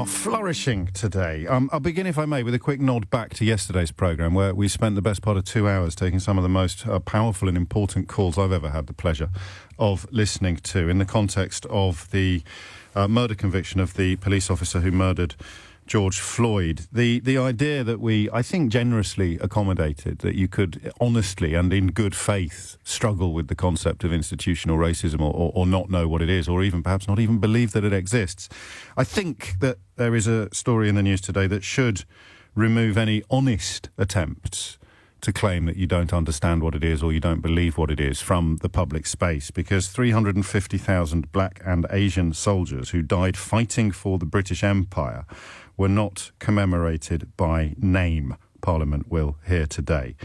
are flourishing today. I'll begin, if I may, with a quick nod back to yesterday's programme, where we spent the best part of 2 hours taking some of the most powerful and important calls I've ever had the pleasure of listening to in the context of the murder conviction of the police officer who murdered George Floyd. The idea that we, I think, generously accommodated, that you could honestly and in good faith struggle with the concept of institutional racism or not know what it is, or even perhaps not even believe that it exists. I think that there is a story in the news today that should remove any honest attempts to claim that you don't understand what it is or you don't believe what it is from the public space, because 350,000 black and Asian soldiers who died fighting for the British Empire were not commemorated by name, Parliament will hear today.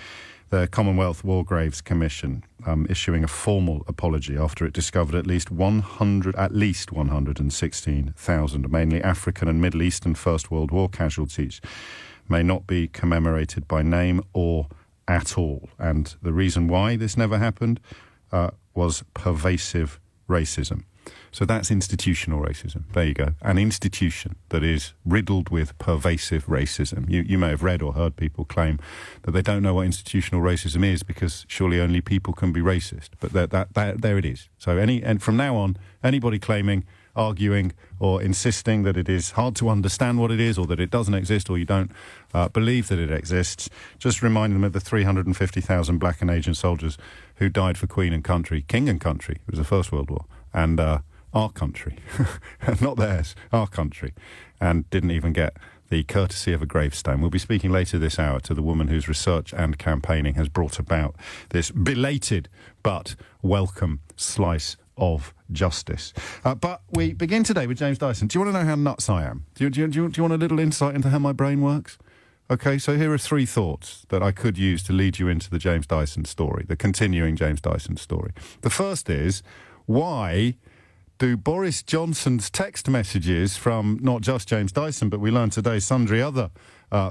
The Commonwealth War Graves Commission issuing a formal apology after it discovered at least 116,000, mainly African and Middle Eastern First World War casualties, may not be commemorated by name or at all. And the reason why this never happened was pervasive racism. So that's institutional racism. There you go. An institution that is riddled with pervasive racism. You may have read or heard people claim that they don't know what institutional racism is because surely only people can be racist. But there it is. So and from now on, anybody claiming, arguing or insisting that it is hard to understand what it is or that it doesn't exist or you don't believe that it exists, just remind them of the 350,000 black and Asian soldiers who died for Queen and country, King and country. It was the First World War. And our country, not theirs, our country, and didn't even get the courtesy of a gravestone. We'll be speaking later this hour to the woman whose research and campaigning has brought about this belated but welcome slice of justice. But we begin today with James Dyson. Do you want to know how nuts I am? Do you want a little insight into how my brain works? Okay, so here are three thoughts that I could use to lead you into the James Dyson story, the continuing James Dyson story. The first is, why do Boris Johnson's text messages from not just James Dyson, but we learned today sundry other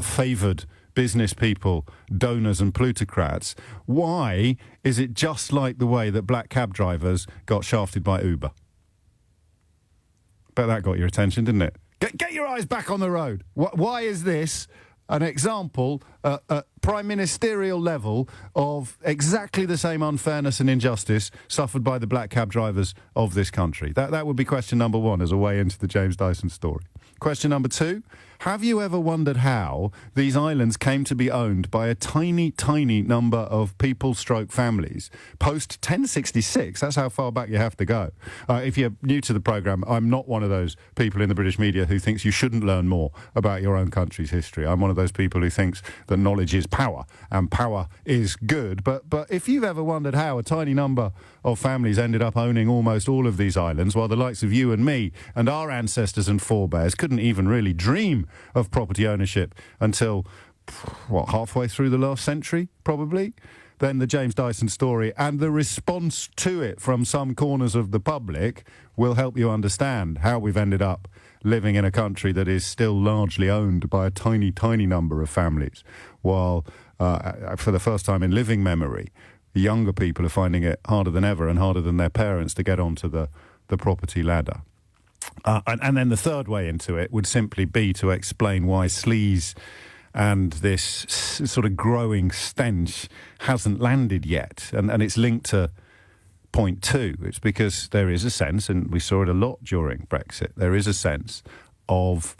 favoured business people, donors and plutocrats, why is it just like the way that black cab drivers got shafted by Uber? Bet that got your attention, didn't it? Get your eyes back on the road. Why is this an example at prime ministerial level of exactly the same unfairness and injustice suffered by the black cab drivers of this country? That would be question number one as a way into the James Dyson story. Question number two, have you ever wondered how these islands came to be owned by a tiny, tiny number of people/families post-1066? That's how far back you have to go. If you're new to the programme, I'm not one of those people in the British media who thinks you shouldn't learn more about your own country's history. I'm one of those people who thinks that knowledge is power, and power is good. But if you've ever wondered how a tiny number of families ended up owning almost all of these islands, while the likes of you and me and our ancestors and forebears couldn't even really dream of property ownership until, halfway through the last century, probably, then the James Dyson story and the response to it from some corners of the public will help you understand how we've ended up living in a country that is still largely owned by a tiny, tiny number of families, while, for the first time in living memory, younger people are finding it harder than ever and harder than their parents to get onto the property ladder. And then the third way into it would simply be to explain why sleaze and this sort of growing stench hasn't landed yet. And it's linked to point two. It's because there is a sense, and we saw it a lot during Brexit, there is a sense of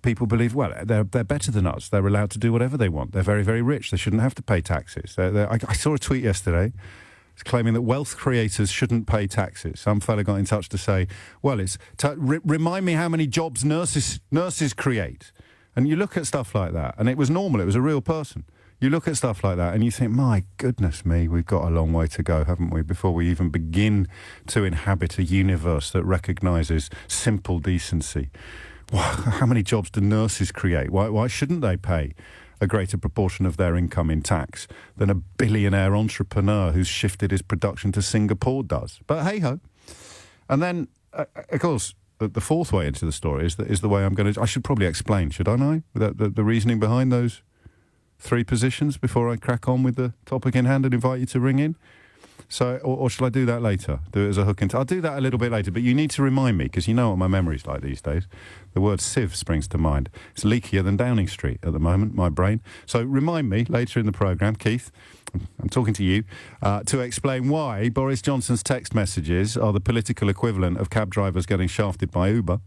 people believe, well, they're better than us. They're allowed to do whatever they want. They're very, very rich. They shouldn't have to pay taxes. I saw a tweet yesterday claiming that wealth creators shouldn't pay taxes. Some fella got in touch to say, well, remind me how many jobs nurses create. And you look at stuff like that, and it was normal, it was a real person. You look at stuff like that and you think, my goodness me, we've got a long way to go, haven't we, before we even begin to inhabit a universe that recognises simple decency. How many jobs do nurses create? Why shouldn't they pay a greater proportion of their income in tax than a billionaire entrepreneur who's shifted his production to Singapore does? But hey-ho. And then, of course, the fourth way into the story is the way I'm going to... I should probably explain, should I know, the reasoning behind those three positions before I crack on with the topic in hand and invite you to ring in? So, or shall I do that later? Do it as a hook into... I'll do that a little bit later, but you need to remind me, because you know what my memory's like these days. The word sieve springs to mind. It's leakier than Downing Street at the moment, my brain. So remind me later in the programme, Keith, I'm talking to you, to explain why Boris Johnson's text messages are the political equivalent of cab drivers getting shafted by Uber.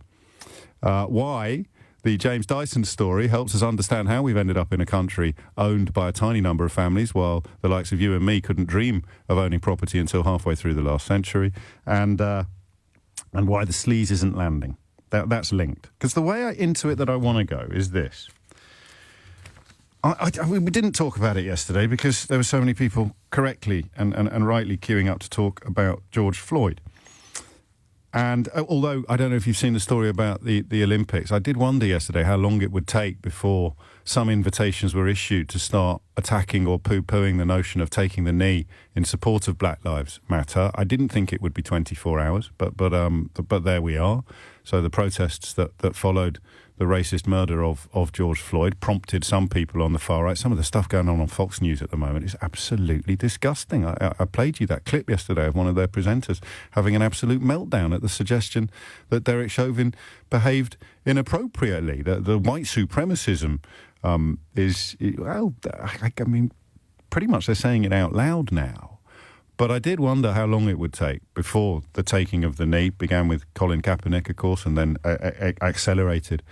Why the James Dyson story helps us understand how we've ended up in a country owned by a tiny number of families, while the likes of you and me couldn't dream of owning property until halfway through the last century, and why the sleaze isn't landing. That's linked. Because the way into it that I want to go is this. We didn't talk about it yesterday because there were so many people correctly and rightly queuing up to talk about George Floyd. And although I don't know if you've seen the story about the Olympics, I did wonder yesterday how long it would take before some invitations were issued to start attacking or poo-pooing the notion of taking the knee in support of Black Lives Matter. I didn't think it would be 24 hours, but there we are. So the protests that followed the racist murder of George Floyd prompted some people on the far right. Some of the stuff going on Fox News at the moment is absolutely disgusting. I played you that clip yesterday of one of their presenters having an absolute meltdown at the suggestion that Derek Chauvin behaved inappropriately. The white supremacism is, well, I mean, pretty much they're saying it out loud now. But I did wonder how long it would take before the taking of the knee began with Colin Kaepernick, of course, and then accelerated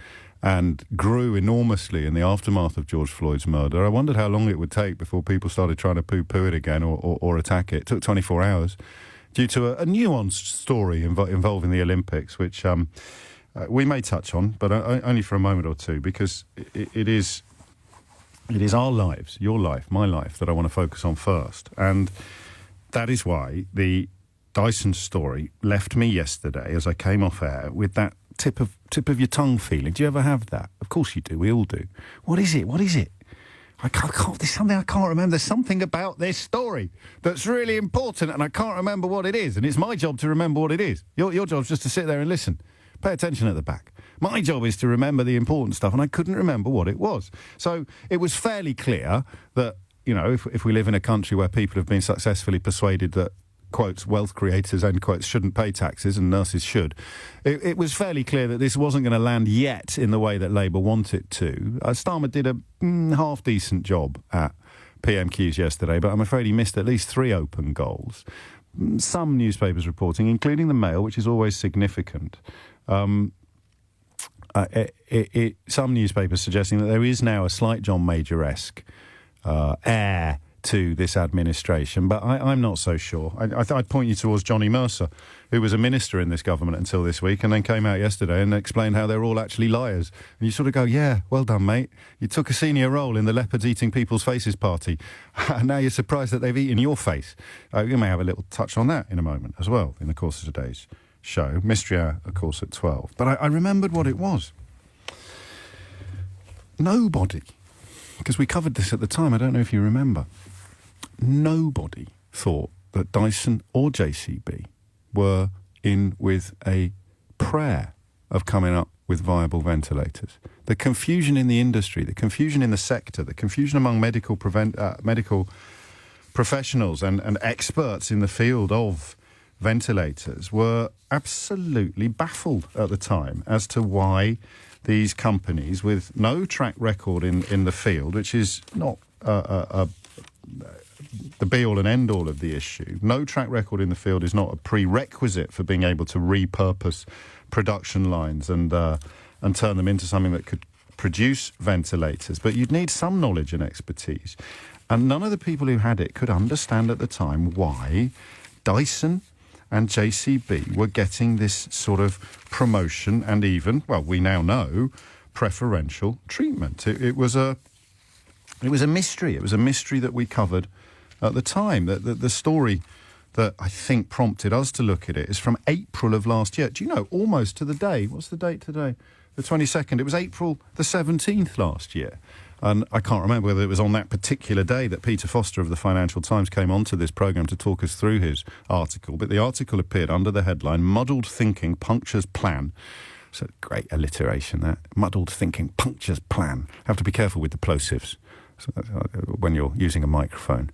and grew enormously in the aftermath of George Floyd's murder. I wondered how long it would take before people started trying to poo-poo it again or attack it. It took 24 hours due to a nuanced story involving the Olympics, which we may touch on, but only for a moment or two, because it is our lives, your life, my life, that I want to focus on first. And that is why the Dyson story left me yesterday as I came off air with that tip of your tongue feeling. Do you ever have that? Of course you do. We all do. What is it? What is it? I can't. There's something I can't remember. There's something about this story that's really important, and I can't remember what it is. And it's my job to remember what it is. Your job's just to sit there and listen. Pay attention at the back. My job is to remember the important stuff, and I couldn't remember what it was. So it was fairly clear that, you know, if we live in a country where people have been successfully persuaded that, quotes, wealth creators, end quotes, shouldn't pay taxes and nurses should, it was fairly clear that this wasn't going to land yet in the way that Labour want it to. Starmer did a half-decent job at PMQs yesterday, but I'm afraid he missed at least 3 open goals. Some newspapers reporting, including the Mail, which is always significant, some newspapers suggesting that there is now a slight John Major-esque air to this administration, but I'm not so sure. I'd point you towards Johnny Mercer, who was a minister in this government until this week and then came out yesterday and explained how they're all actually liars. And you sort of go, yeah, well done, mate. You took a senior role in the Leopards Eating People's Faces party, and now you're surprised that they've eaten your face. You may have a little touch on that in a moment as well in the course of today's show. Mystery Hour, of course, at 12. But I remembered what it was. Nobody, because we covered this at the time, I don't know if you remember, nobody thought that Dyson or JCB were in with a prayer of coming up with viable ventilators. The confusion in the industry, the confusion in the sector, the confusion among medical professionals and experts in the field of ventilators were absolutely baffled at the time as to why these companies with no track record in the field, which is not the be-all and end-all of the issue. No track record in the field is not a prerequisite for being able to repurpose production lines and turn them into something that could produce ventilators. But you'd need some knowledge and expertise. And none of the people who had it could understand at the time why Dyson and JCB were getting this sort of promotion and even, well, we now know, preferential treatment. It was a mystery. It was a mystery that we covered at the time. The story that I think prompted us to look at it is from April of last year. Do you know, almost to the day. What's the date today? The 22nd. It was April the 17th last year. And I can't remember whether it was on that particular day that Peter Foster of the Financial Times came onto this programme to talk us through his article. But the article appeared under the headline, Muddled Thinking Punctures Plan. So great alliteration, that. Muddled Thinking Punctures Plan. Have to be careful with the plosives when you're using a microphone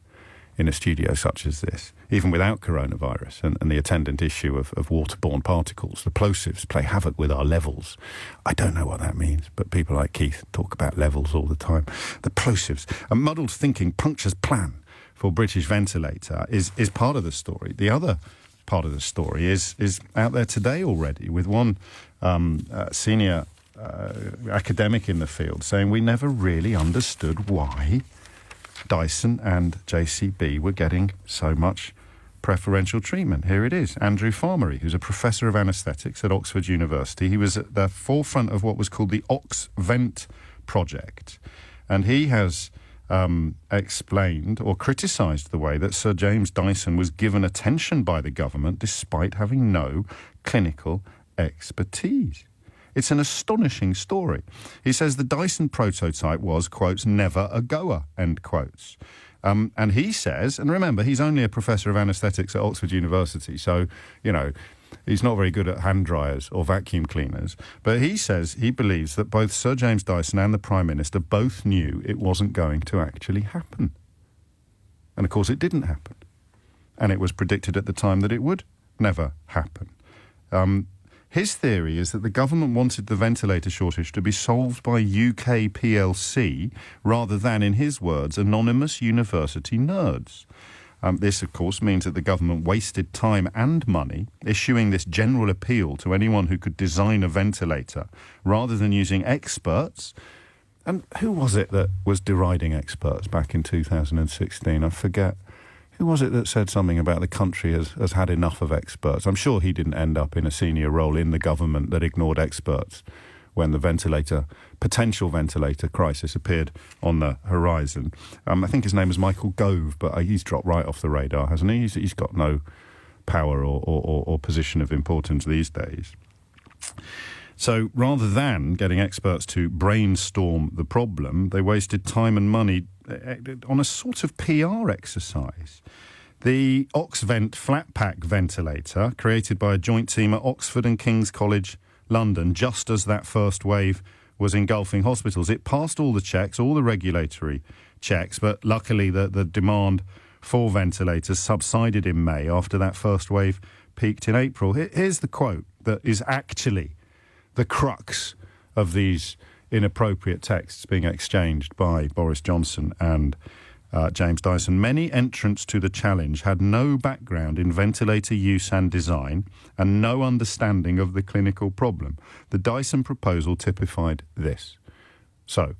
in a studio such as this, even without coronavirus and the attendant issue of waterborne particles. The plosives play havoc with our levels. I don't know what that means, but people like Keith talk about levels all the time. The plosives. A muddled thinking punctures plan for British Ventilator is part of the story. The other part of the story is out there today already, with one senior academic in the field saying we never really understood why Dyson and JCB were getting so much preferential treatment. Here it is. Andrew Farmery, who's a professor of anaesthetics at Oxford University. He was at the forefront of what was called the OxVent project. And he has explained or criticised the way that Sir James Dyson was given attention by the government despite having no clinical expertise. It's an astonishing story. He says the Dyson prototype was, quotes, never a goer, end quotes. And he says, and remember, he's only a professor of anaesthetics at Oxford University, so, you know, he's not very good at hand dryers or vacuum cleaners. But he says he believes that both Sir James Dyson and the Prime Minister both knew it wasn't going to actually happen. And, of course, it didn't happen. And it was predicted at the time that it would never happen. His theory is that the government wanted the ventilator shortage to be solved by UK PLC rather than, in his words, anonymous university nerds. This, of course, means that the government wasted time and money issuing this general appeal to anyone who could design a ventilator rather than using experts. And who was it that was deriding experts back in 2016? I forget. Who was it that said something about the country has had enough of experts? I'm sure he didn't end up in a senior role in the government that ignored experts when the potential ventilator crisis appeared on the horizon. I think his name was Michael Gove, but he's dropped right off the radar, hasn't he? He's got no power or position of importance these days. So rather than getting experts to brainstorm the problem, they wasted time and money on a sort of PR exercise. The OxVent flat pack ventilator, created by a joint team at Oxford and King's College London, just as that first wave was engulfing hospitals, it passed all the checks, all the regulatory checks, but luckily the demand for ventilators subsided in May after that first wave peaked in April. Here's the quote that is actually the crux of these inappropriate texts being exchanged by Boris Johnson and James Dyson. Many entrants to the challenge had no background in ventilator use and design and no understanding of the clinical problem. The Dyson proposal typified this. So,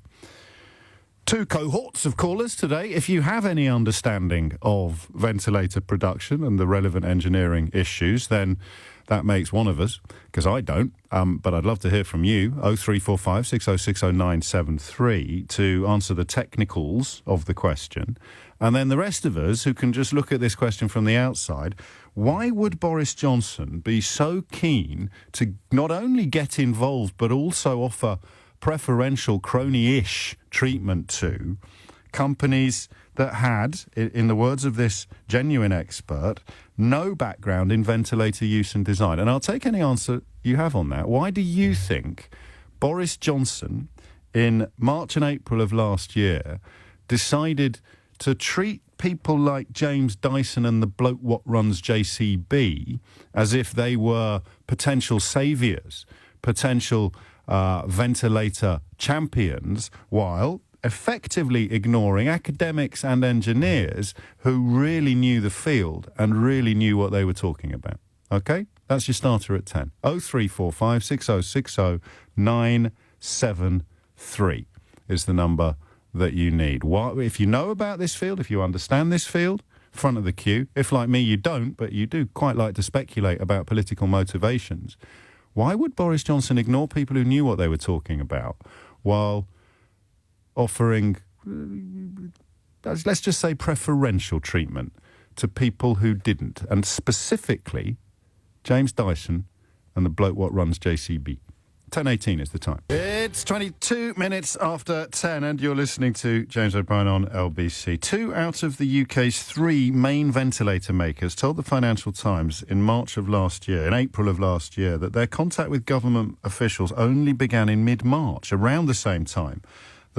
two cohorts of callers today. If you have any understanding of ventilator production and the relevant engineering issues, then that makes one of us, because I don't. But I'd love to hear from you, 0345 6060973, to answer the technicals of the question. And then the rest of us who can just look at this question from the outside, why would Boris Johnson be so keen to not only get involved but also offer preferential crony-ish treatment to companies that had, in the words of this genuine expert, no background in ventilator use and design? And I'll take any answer you have on that. Why do you think Boris Johnson, in March and April of last year, decided to treat people like James Dyson and the bloke what runs JCB as if they were potential saviours, potential ventilator champions, while effectively ignoring academics and engineers who really knew the field and really knew what they were talking about? OK? That's your starter at 10. 0345 6060 973 is the number that you need. If you know about this field, if you understand this field, front of the queue. If, like me, you don't, but you do quite like to speculate about political motivations, why would Boris Johnson ignore people who knew what they were talking about while offering, let's just say, preferential treatment to people who didn't, and specifically James Dyson and the bloke what runs JCB? 10:18 is the time. It's 22 minutes after 10 and you're listening to James O'Brien on LBC. 2 out of the UK's 3 main ventilator makers told the Financial Times in April of last year, that their contact with government officials only began in mid-March, around the same time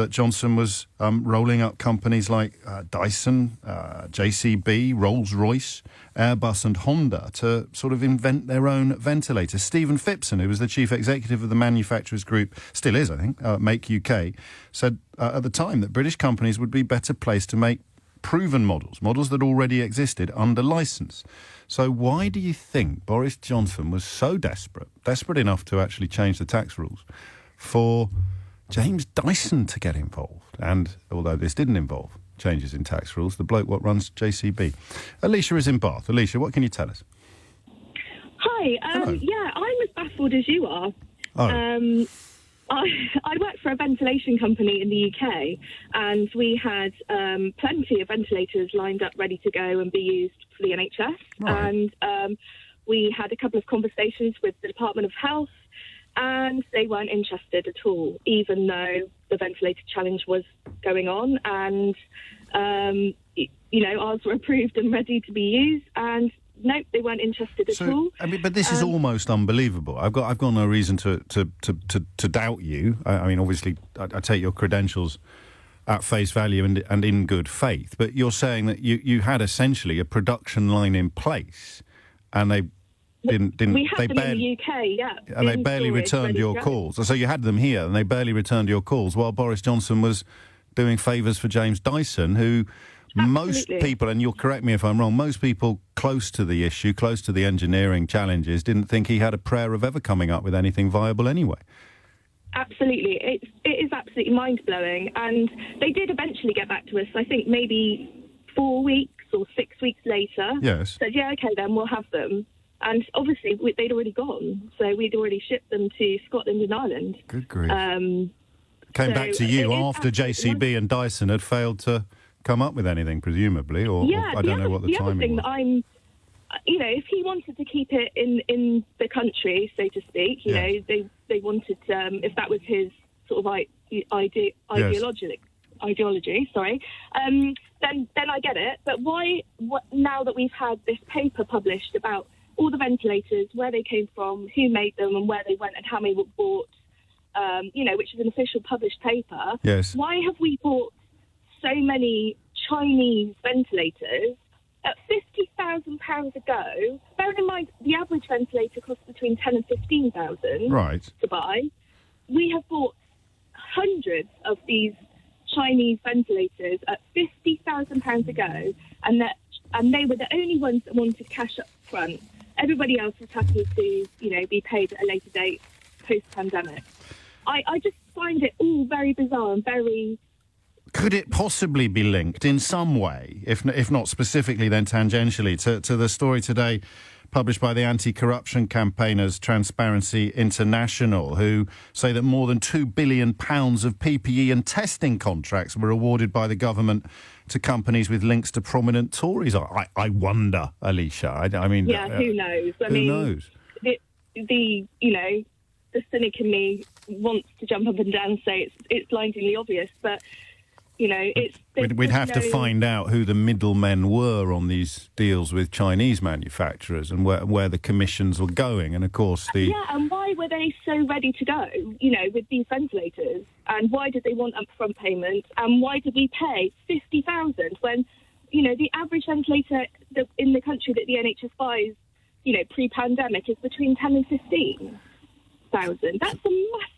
that Johnson was rolling up companies like Dyson, JCB, Rolls-Royce, Airbus and Honda to sort of invent their own ventilators. Stephen Phipson, who was the chief executive of the manufacturers group, still is, I think, Make UK, said at the time that British companies would be better placed to make proven models that already existed under licence. So why do you think Boris Johnson was so desperate enough to actually change the tax rules for James Dyson to get involved? And although this didn't involve changes in tax rules, the bloke what runs JCB. Alicia is in Bath. Alicia, what can you tell us? Hi. Yeah, I'm as baffled as you are. Oh. I work for a ventilation company in the UK, and we had plenty of ventilators lined up ready to go and be used for the NHS. Right. And we had a couple of conversations with the Department of Health, and they weren't interested at all, even though the ventilator challenge was going on. And, ours were approved and ready to be used, and nope, they weren't interested at all. I mean, but this is almost unbelievable. I've got no reason to doubt you. I mean, obviously, I take your credentials at face value and in good faith. But you're saying that you had essentially a production line in place, and they didn't. We had them in the UK, yeah. And they barely returned your calls. So you had them here, and they barely returned your calls while Boris Johnson was doing favours for James Dyson, who. Absolutely. Most people, and you'll correct me if I'm wrong, most people close to the issue, close to the engineering challenges, didn't think he had a prayer of ever coming up with anything viable anyway. Absolutely. It is absolutely mind-blowing. And they did eventually get back to us, I think maybe 4 weeks or 6 weeks later. Yes. Said, yeah, OK, then we'll have them. And obviously, they'd already gone. So we'd already shipped them to Scotland and Ireland. Good grief. Came back to you after JCB and Dyson had failed to come up with anything, presumably, or I don't know what the timing was. The other thing that I'm, if he wanted to keep it in the country, so to speak, they wanted, if that was his sort of ideology, then I get it. But why, now that we've had this paper published about all the ventilators, where they came from, who made them, and where they went, and how many were bought, which is an official published paper, yes. Why have we bought so many Chinese ventilators at £50,000 a go? Bearing in mind, the average ventilator costs between £10,000 and £15,000 to buy. We have bought hundreds of these Chinese ventilators at £50,000 a go, and they were the only ones that wanted cash up front. Everybody else was happy to, be paid at a later date post-pandemic. I just find it all very bizarre and very. Could it possibly be linked in some way, if not specifically then tangentially, to the story today published by the anti-corruption campaigners Transparency International, who say that more than £2 billion of PPE and testing contracts were awarded by the government to companies with links to prominent Tories? I wonder, Alicia. I mean... Yeah, who knows? Who knows? The cynic in me wants to jump up and down and say it's blindingly obvious, but... We'd have to find out who the middlemen were on these deals with Chinese manufacturers and where the commissions were going. And, of course, and why were they so ready to go, with these ventilators? And why did they want upfront payment? And why did we pay $50,000 when, the average ventilator in the country that the NHS buys, pre-pandemic is between $10,000 and $15,000? That's a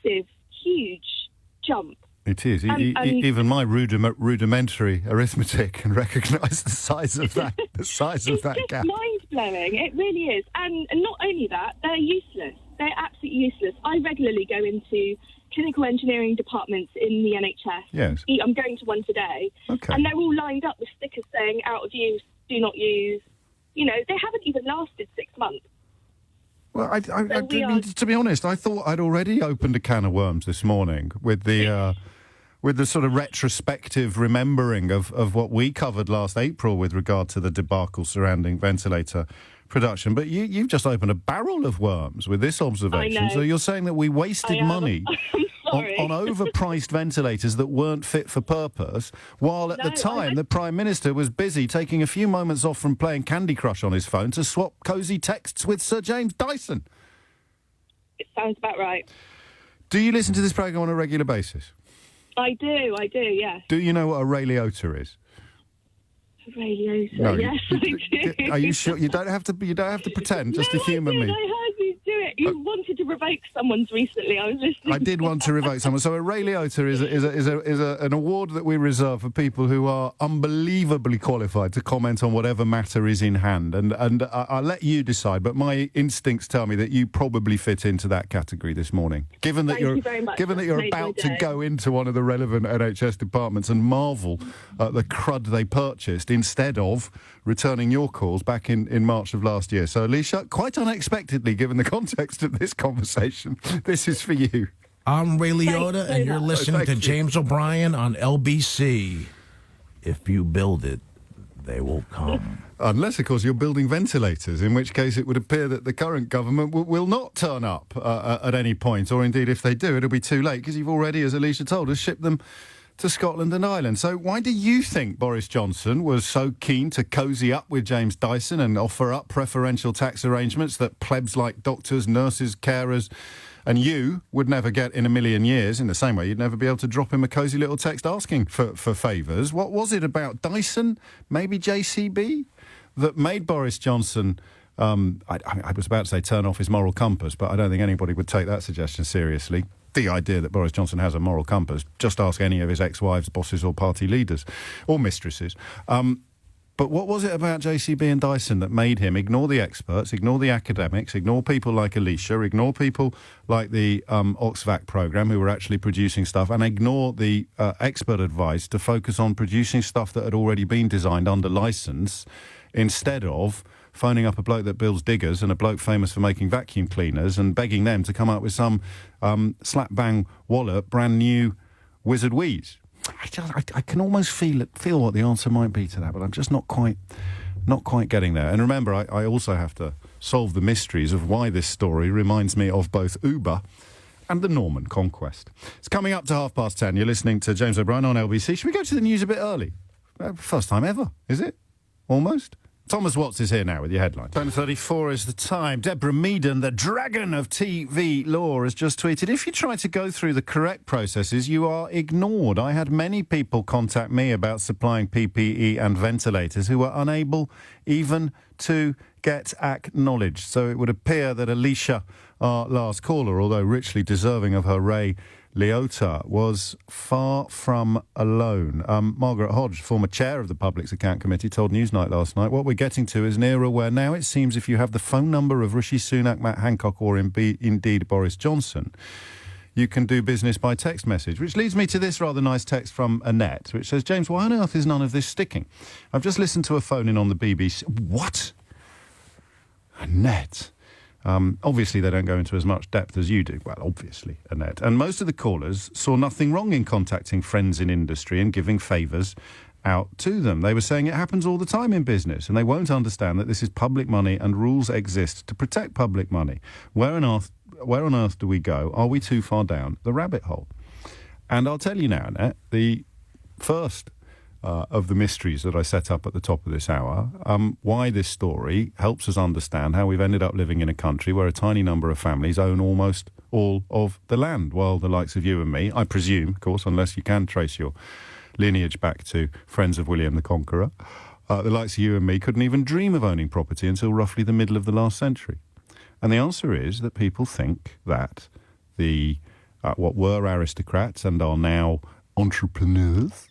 massive, huge jump. It is. Even my rudimentary arithmetic can recognise the size of that. Gap. It's just mind-blowing. It really is. And not only that, they're useless. They're absolutely useless. I regularly go into clinical engineering departments in the NHS. Yes. I'm going to one today. Okay. And they're all lined up with stickers saying out of use, do not use. They haven't even lasted 6 months. Well, to be honest, I thought I'd already opened a can of worms this morning with the sort of retrospective remembering of what we covered last April with regard to the debacle surrounding ventilator production. But you've just opened a barrel of worms with this observation. So you're saying that we wasted money on overpriced ventilators that weren't fit for purpose, while at the time the Prime Minister was busy taking a few moments off from playing Candy Crush on his phone to swap cosy texts with Sir James Dyson. It sounds about right. Do you listen to this programme on a regular basis? I do, yes. Do you know what a Ray Liotta is? Liotta, No, yes, I do. Are you sure? You don't have to pretend, just to humour me. I heard you do it. You wanted to revoke someone's recently. I was listening. I did want to revoke someone. So a Ray Liotta is an award that we reserve for people who are unbelievably qualified to comment on whatever matter is in hand. And I'll let you decide, but my instincts tell me that you probably fit into that category this morning. Given that you're about to go into one of the relevant NHS departments and marvel at the crud they purchased instead of returning your calls back in March of last year. So, Alicia, quite unexpectedly, given the context of this conversation, this is for you. I'm Ray Liotta, and you're listening to James O'Brien on LBC. If you build it, they will come. Unless, of course, you're building ventilators, in which case it would appear that the current government will not turn up at any point, or indeed, if they do, it'll be too late, because you've already, as Alicia told us, shipped them to Scotland and Ireland. So why do you think Boris Johnson was so keen to cosy up with James Dyson and offer up preferential tax arrangements that plebs like doctors, nurses, carers and you would never get in a million years? In the same way, you'd never be able to drop him a cosy little text asking for favours. What was it about Dyson, maybe JCB, that made Boris Johnson... I was about to say turn off his moral compass, but I don't think anybody would take that suggestion seriously. The idea that Boris Johnson has a moral compass, just ask any of his ex-wives, bosses or party leaders or mistresses. But what was it about JCB and Dyson that made him ignore the experts, ignore the academics, ignore people like Alicia, ignore people like the Oxfam programme who were actually producing stuff, and ignore the expert advice to focus on producing stuff that had already been designed under licence, instead of phoning up a bloke that builds diggers and a bloke famous for making vacuum cleaners and begging them to come up with some slap-bang wallop, brand new wizard wheeze? I can almost feel what the answer might be to that, but I'm just not quite getting there. And remember, I also have to solve the mysteries of why this story reminds me of both Uber and the Norman Conquest. It's coming up to 10:30. You're listening to James O'Brien on LBC. Should we go to the news a bit early? First time ever, is it? Almost. Thomas Watts is here now with your headlines. 10:34 is the time. Deborah Meaden, the dragon of TV law, has just tweeted, if you try to go through the correct processes, you are ignored. I had many people contact me about supplying PPE and ventilators who were unable even to get acknowledged. So it would appear that Alicia, our last caller, although richly deserving of her Ray Liotta, was far from alone. Margaret Hodge, former chair of the Public's Account Committee, told Newsnight last night, what we're getting to is an era where now it seems if you have the phone number of Rishi Sunak, Matt Hancock or indeed Boris Johnson, you can do business by text message. Which leads me to this rather nice text from Annette, which says, James, why on earth is none of this sticking? I've just listened to a phone-in on the BBC. What? Annette? Obviously, they don't go into as much depth as you do. Well, obviously, Annette. And most of the callers saw nothing wrong in contacting friends in industry and giving favours out to them. They were saying it happens all the time in business, and they won't understand that this is public money and rules exist to protect public money. Where on earth do we go? Are we too far down the rabbit hole? And I'll tell you now, Annette, the first of the mysteries that I set up at the top of this hour, why this story helps us understand how we've ended up living in a country where a tiny number of families own almost all of the land, while the likes of you and me, I presume, of course, unless you can trace your lineage back to friends of William the Conqueror, the likes of you and me couldn't even dream of owning property until roughly the middle of the last century. And the answer is that people think that the what were aristocrats and are now entrepreneurs,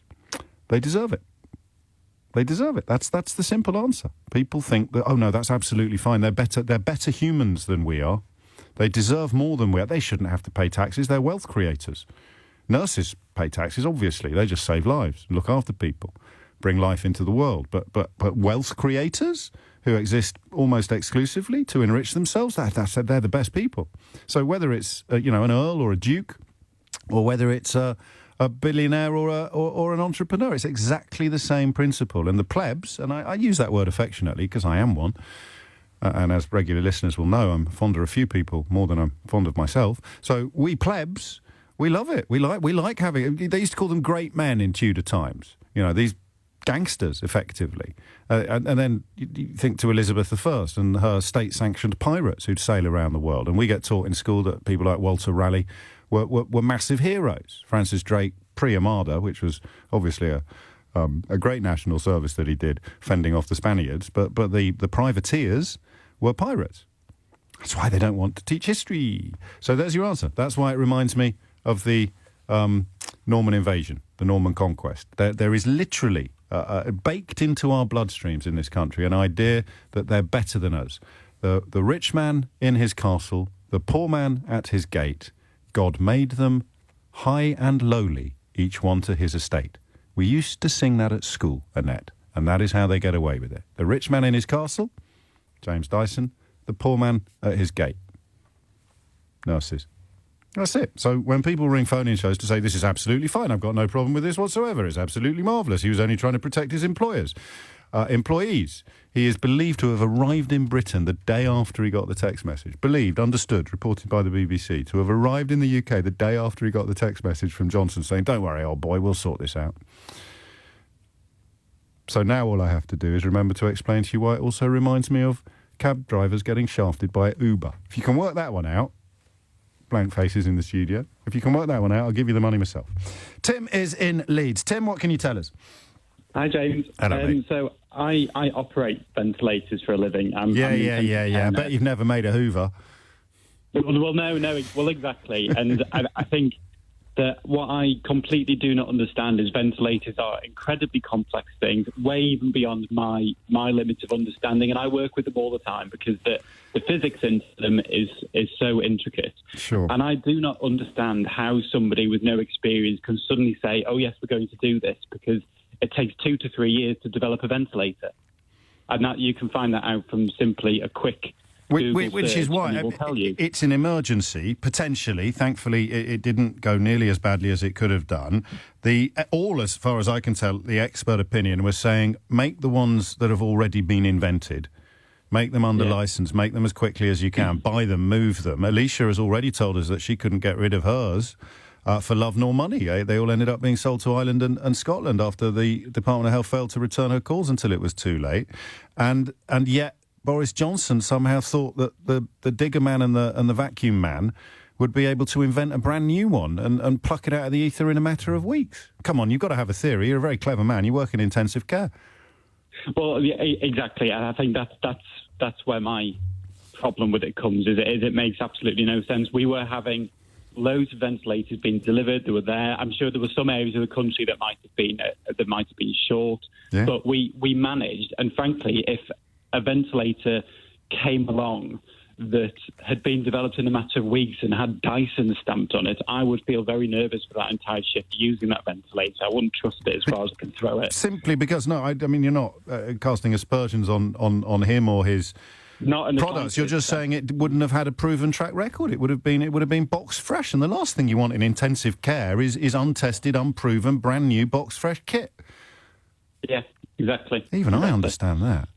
they deserve it. They deserve it. That's the simple answer. People think that, oh no, that's absolutely fine. They're better humans than we are. They deserve more than we are. They shouldn't have to pay taxes. They're wealth creators. Nurses pay taxes, obviously. They just save lives, look after people, bring life into the world. But wealth creators who exist almost exclusively to enrich themselves, they're the best people. So whether it's an earl or a duke, or whether it's a billionaire or an entrepreneur, it's exactly the same principle. And the plebs, and I use that word affectionately because I am one, and as regular listeners will know, I'm fonder of few people more than I'm fond of myself. So we plebs, we love it. We like having it. They used to call them great men in Tudor times. You know, these gangsters, effectively. And then you think to Elizabeth I and her state-sanctioned pirates who'd sail around the world. And we get taught in school that people like Walter Raleigh were massive heroes. Francis Drake, pre-Armada, which was obviously a great national service that he did, fending off the Spaniards. But the privateers were pirates. That's why they don't want to teach history. So there's your answer. That's why it reminds me of the Norman invasion, the Norman conquest. There is literally baked into our bloodstreams in this country an idea that they're better than us. The rich man in his castle, the poor man at his gate. God made them high and lowly, each one to his estate. We used to sing that at school, Annette, and that is how they get away with it. The rich man in his castle, James Dyson, the poor man at his gate. Nurses. That's it. So when people ring phone-in shows to say this is absolutely fine, I've got no problem with this whatsoever, it's absolutely marvellous, he was only trying to protect his employees. He is believed to have arrived in Britain the day after he got the text message. Believed, understood, reported by the BBC, to have arrived in the UK the day after he got the text message from Johnson saying, don't worry, old boy, we'll sort this out. So now all I have to do is remember to explain to you why it also reminds me of cab drivers getting shafted by Uber. If you can work that one out, blank faces in the studio, if you can work that one out, I'll give you the money myself. Tim is in Leeds. Tim, what can you tell us? Hi, James. Hello, mate. So I operate ventilators for a living. Yeah. I bet you've never made a Hoover. Well, no. Well, exactly. And I think that what I completely do not understand is ventilators are incredibly complex things, way even beyond my limits of understanding. And I work with them all the time because the physics into them is so intricate. Sure. And I do not understand how somebody with no experience can suddenly say, oh, yes, we're going to do this, because it takes 2 to 3 years to develop a ventilator. And that you can find that out from simply a quick Google which search, is why it will tell you. It's an emergency, potentially. Thankfully, it didn't go nearly as badly as it could have done. All, as far as I can tell, the expert opinion was saying, make the ones that have already been invented. Make them under licence, make them as quickly as you can, buy them, move them. Alicia has already told us that she couldn't get rid of hers for love nor money. They all ended up being sold to Ireland and Scotland after the Department of Health failed to return her calls until it was too late. And yet Boris Johnson somehow thought that the digger man and the vacuum man would be able to invent a brand new one and pluck it out of the ether in a matter of weeks. Come on, you've got to have a theory. You're a very clever man. You work in intensive care. Well, yeah, exactly. And I think that's where my problem with it comes, is it makes absolutely no sense. We were having loads of ventilators being delivered. They were there. I'm sure there were some areas of the country that might have been short, but we managed. And frankly, if a ventilator came along that had been developed in a matter of weeks and had Dyson stamped on it, I would feel very nervous for that entire shift using that ventilator. I wouldn't trust it as far as I can throw it. Simply because, I mean, you're not casting aspersions on him or his products. You're just saying it wouldn't have had a proven track record. It would have been box fresh, and the last thing you want in intensive care is untested, unproven, brand new box fresh kit. Yeah, exactly. Even I understand that.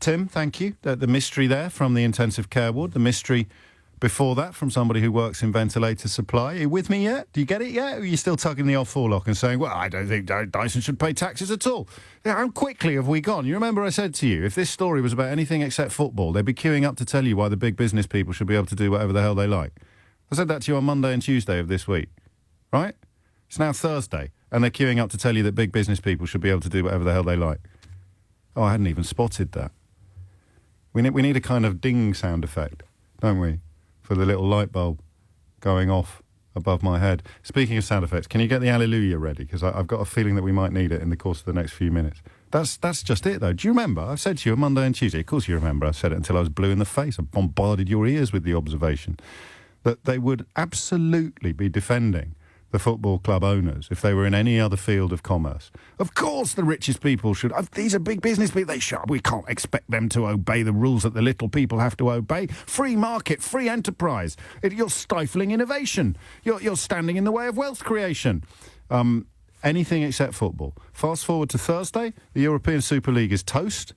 Tim, thank you. The mystery there from the intensive care ward. The mystery before that from somebody who works in ventilator supply. Are you with me yet? Do you get it yet? Or are you still tugging the old forelock and saying, well, I don't think Dyson should pay taxes at all? How quickly have we gone? You remember I said to you, if this story was about anything except football, they'd be queuing up to tell you why the big business people should be able to do whatever the hell they like. I said that to you on Monday and Tuesday of this week, right? It's now Thursday, and they're queuing up to tell you that big business people should be able to do whatever the hell they like. Oh, I hadn't even spotted that. We need a kind of ding sound effect, don't we, for the little light bulb going off above my head. Speaking of sound effects, can you get the Alleluia ready? Because I've got a feeling that we might need it in the course of the next few minutes. That's just it, though. Do you remember? I said to you on Monday and Tuesday, of course you remember, I said it until I was blue in the face. I bombarded your ears with the observation that they would absolutely be defending the football club owners if they were in any other field of commerce. Of course the richest people should. These are big business people. They should. We can't expect them to obey the rules that the little people have to obey. Free market, free enterprise. You're stifling innovation. You're standing in the way of wealth creation. Anything except football. Fast forward to Thursday, the European Super League is toast.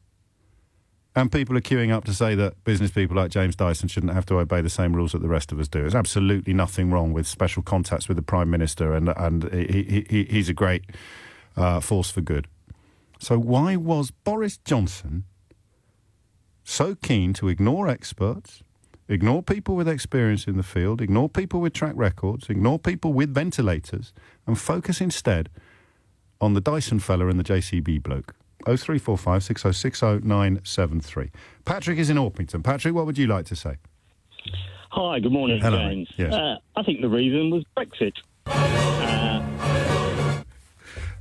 And people are queuing up to say that business people like James Dyson shouldn't have to obey the same rules that the rest of us do. There's absolutely nothing wrong with special contacts with the Prime Minister, and he's a great force for good. So why was Boris Johnson so keen to ignore experts, ignore people with experience in the field, ignore people with track records, ignore people with ventilators, and focus instead on the Dyson fella and the JCB bloke. 0345 6060 973. Patrick is in Orpington. Patrick, what would you like to say? Hi, good morning, Hello, James. mate. Yes. I think the reason was Brexit.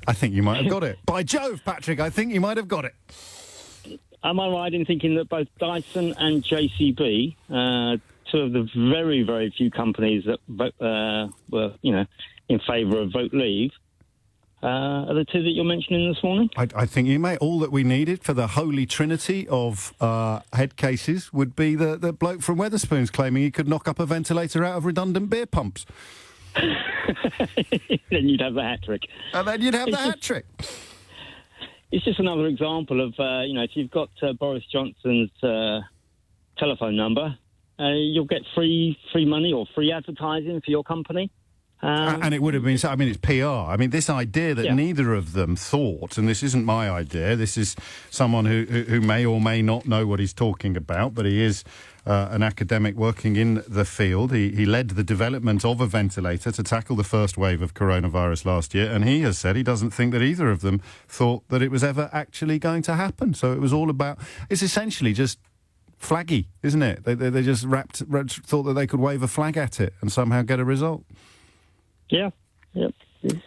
I think you might have got it. By Jove, Patrick, I think you might have got it. Am I right in thinking that both Dyson and JCB, two of the very, very few companies that were, in favour of vote leave, are the two that you're mentioning this morning? I think you may. All that we needed for the holy trinity of head cases would be the bloke from Wetherspoons claiming he could knock up a ventilator out of redundant beer pumps. Then you'd have the hat trick. And then you'd have the hat trick. It's just another example of, if you've got Boris Johnson's telephone number, you'll get free money or free advertising for your company. And it would have been, I mean, it's PR. I mean, this idea that neither of them thought, and this isn't my idea, this is someone who may or may not know what he's talking about, but he is an academic working in the field. He led the development of a ventilator to tackle the first wave of coronavirus last year, and he has said he doesn't think that either of them thought that it was ever actually going to happen. So it was all about, it's essentially just flaggy, isn't it? They just thought that they could wave a flag at it and somehow get a result. Yeah. Yep.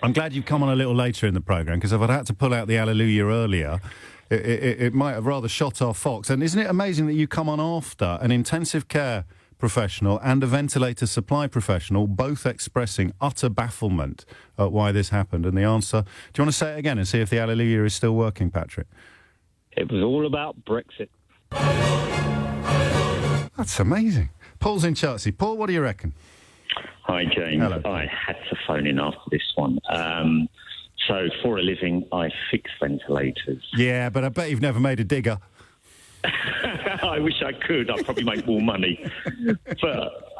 I'm glad you've come on a little later in the programme, because if I'd had to pull out the hallelujah earlier, it might have rather shot our fox. And isn't it amazing that you come on after an intensive care professional and a ventilator supply professional, both expressing utter bafflement at why this happened? And the answer, do you want to say it again and see if the hallelujah is still working, Patrick? It was all about Brexit. That's amazing. Paul's in Chertsey. Paul, what do you reckon? Hi, James. Hello. I had to phone in after this one. So, for a living, I fix ventilators. Yeah, but I bet you've never made a digger. I wish I could. I'd probably make more money. But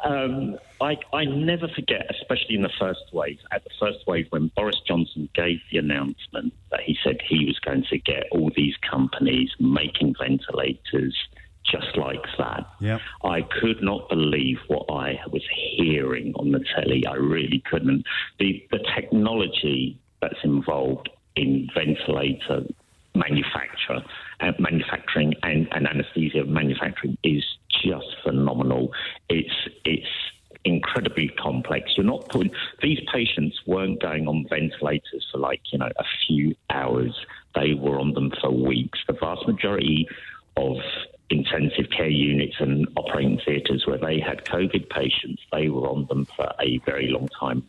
I never forget, especially in the first wave, at the first wave when Boris Johnson gave the announcement that he said he was going to get all these companies making ventilators just like that. Yep. I could not believe what I was hearing on the telly. I really couldn't. The technology that's involved in ventilator manufacturing and anaesthesia manufacturing is just phenomenal. It's incredibly complex. You're not putting, these patients weren't going on ventilators for a few hours. They were on them for weeks. The vast majority of intensive care units and operating theatres where they had COVID patients, they were on them for a very long time,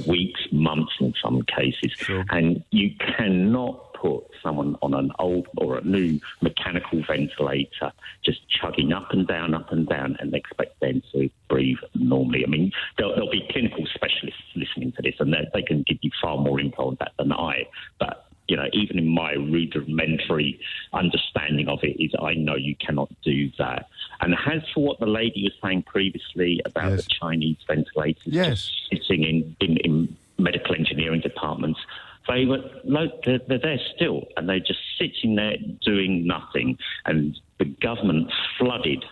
weeks, months in some cases. Sure. And you cannot put someone on an old or a new mechanical ventilator just chugging up and down, and expect them to breathe normally. I mean, there'll be clinical specialists listening to this, and they can give you far more info on that than I. But even in my rudimentary understanding of it, is I know you cannot do that. And as for what the lady was saying previously about the Chinese ventilators just sitting in medical engineering departments, they're there still, and they're just sitting there doing nothing. And the government flooded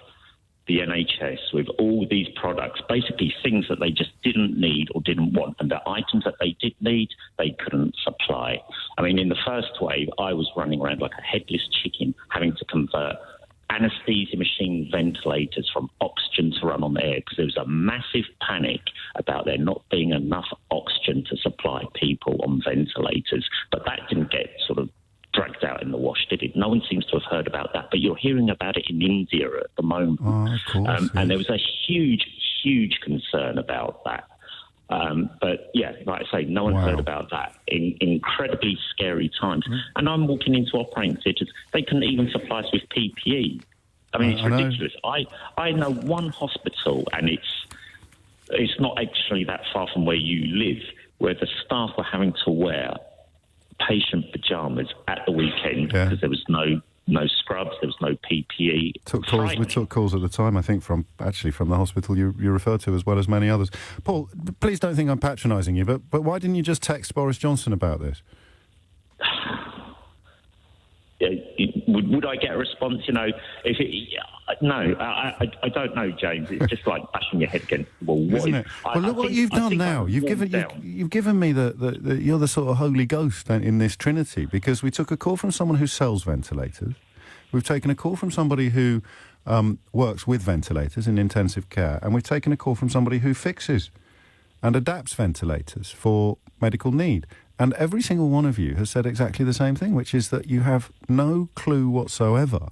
the NHS with all these products, basically things that they just didn't need or didn't want, and the items that they did need, they couldn't supply. I mean, in the first wave, I was running around like a headless chicken, having to convert anaesthesia machine ventilators from oxygen to run on the air, because there was a massive panic about there not being enough oxygen to supply people on ventilators. But that didn't get sort of dragged out in the wash, did it? No one seems to have heard about that, but you're hearing about it in India at the moment. Oh, of course, and there was a huge concern about that. But yeah, like I say, no one heard about that in incredibly scary times. And I'm walking into operating theatres, they couldn't even supply us with PPE. I mean, it's ridiculous. I know one hospital, and it's not actually that far from where you live, where the staff were having to wear patient pyjamas at the weekend because there was no scrubs, there was no PPE. We took calls at the time, I think, from the hospital you referred to, as well as many others. Paul, please don't think I'm patronising you, but why didn't you just text Boris Johnson about this? would I get a response? You know, if it, no, I don't know, James. It's just like bashing your head against the wall. Isn't it? Well, look what you've done now. You've given me the you're the sort of Holy Ghost in this trinity, because we took a call from someone who sells ventilators. We've taken a call from somebody who works with ventilators in intensive care, and we've taken a call from somebody who fixes and adapts ventilators for medical need. And every single one of you has said exactly the same thing, which is that you have no clue whatsoever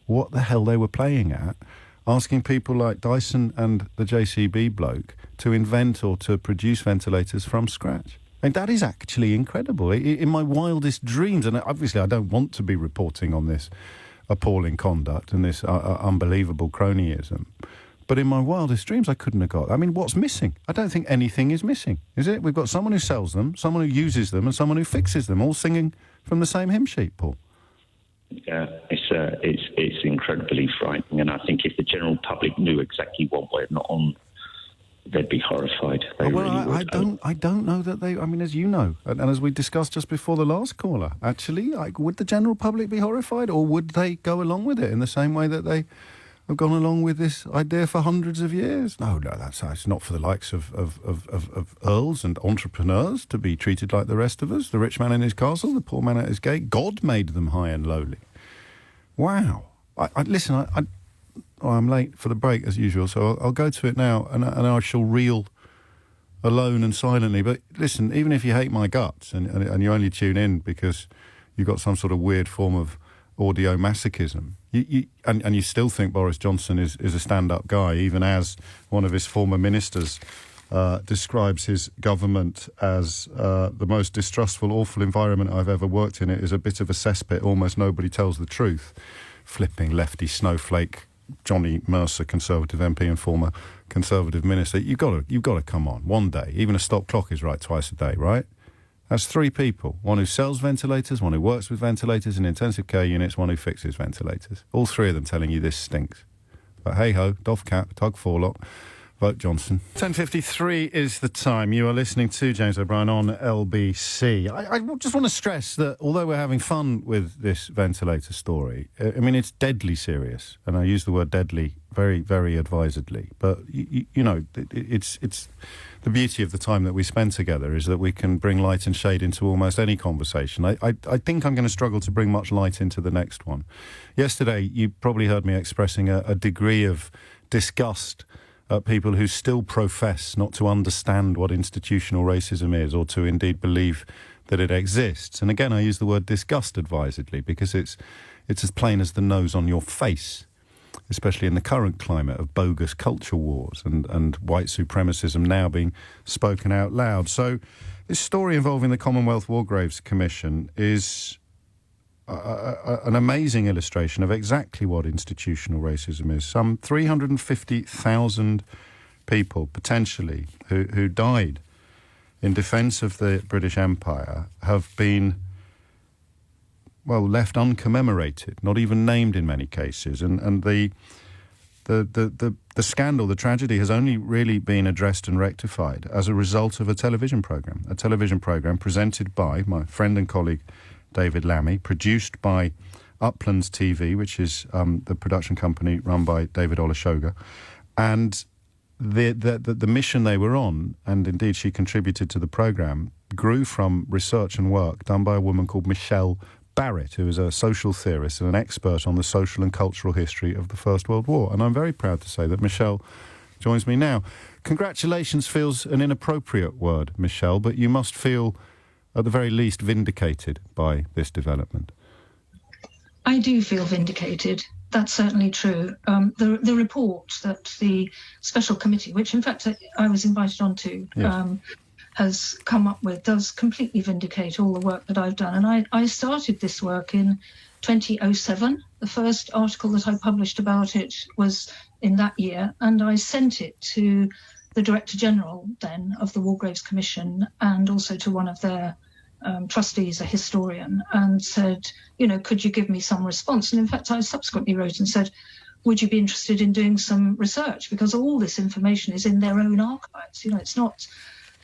what the hell they were playing at, asking people like Dyson and the JCB bloke to invent or to produce ventilators from scratch. And that is actually incredible. In my wildest dreams, and obviously I don't want to be reporting on this appalling conduct and this unbelievable cronyism, but in my wildest dreams, I couldn't have got... I mean, what's missing? I don't think anything is missing, is it? We've got someone who sells them, someone who uses them, and someone who fixes them, all singing from the same hymn sheet, Paul. Yeah, it's incredibly frightening, and I think if the general public knew exactly what we're not on, they'd be horrified. They really would. I don't know that they... I mean, as you know, and as we discussed just before the last caller, actually, like, would the general public be horrified, or would they go along with it in the same way that they have gone along with this idea for hundreds of years? No, that's not for the likes of earls and entrepreneurs to be treated like the rest of us. The rich man in his castle, the poor man at his gate. God made them high and lowly. Wow. Listen, I'm late for the break as usual, so I'll go to it now, and I shall reel alone and silently. But listen, even if you hate my guts and you only tune in because you've got some sort of weird form of audio masochism, and you still think Boris Johnson is a stand-up guy, even as one of his former ministers describes his government as the most distrustful, awful environment I've ever worked in. It is a bit of a cesspit. Almost nobody tells the truth. Flipping lefty snowflake Johnny Mercer, Conservative MP and former Conservative minister. You've got to come on. One day, even a stop clock is right twice a day, right? That's three people. One who sells ventilators, one who works with ventilators in intensive care units, one who fixes ventilators. All three of them telling you this stinks. But hey-ho, doff cap, tug forelock, vote Johnson. 10:53 is the time. You are listening to James O'Brien on LBC. I just want to stress that although we're having fun with this ventilator story, I mean, it's deadly serious. And I use the word deadly very, very advisedly. But, you know, it's the beauty of the time that we spend together is that we can bring light and shade into almost any conversation. I think I'm going to struggle to bring much light into the next one. Yesterday, you probably heard me expressing a degree of disgust at people who still profess not to understand what institutional racism is, or to indeed believe that it exists. And again, I use the word disgust advisedly because it's as plain as the nose on your face, especially in the current climate of bogus culture wars and white supremacism now being spoken out loud. So this story involving the Commonwealth War Graves Commission is an amazing illustration of exactly what institutional racism is. Some 350,000 people, potentially, who died in defence of the British Empire have been, well, left uncommemorated, not even named in many cases. And the scandal, the tragedy, has only really been addressed and rectified as a result of a television programme presented by my friend and colleague David Lammy, produced by Uplands TV, which is the production company run by David Olusoga. And the mission they were on, and indeed she contributed to the programme, grew from research and work done by a woman called Michelle Barrett, who is a social theorist and an expert on the social and cultural history of the First World War. And I'm very proud to say that Michelle joins me now. Congratulations feels an inappropriate word, Michelle, but you must feel at the very least vindicated by this development. I do feel vindicated. That's certainly true. The report that the special committee, which in fact I was invited onto, yes, has come up with, does completely vindicate all the work that I've done. And I started this work in 2007. The first article that I published about it was in that year, and I sent it to the Director General then of the War Graves Commission, and also to one of their trustees, a historian, and said, you know, could you give me some response? And in fact, I subsequently wrote and said, would you be interested in doing some research? Because all this information is in their own archives. You know, it's not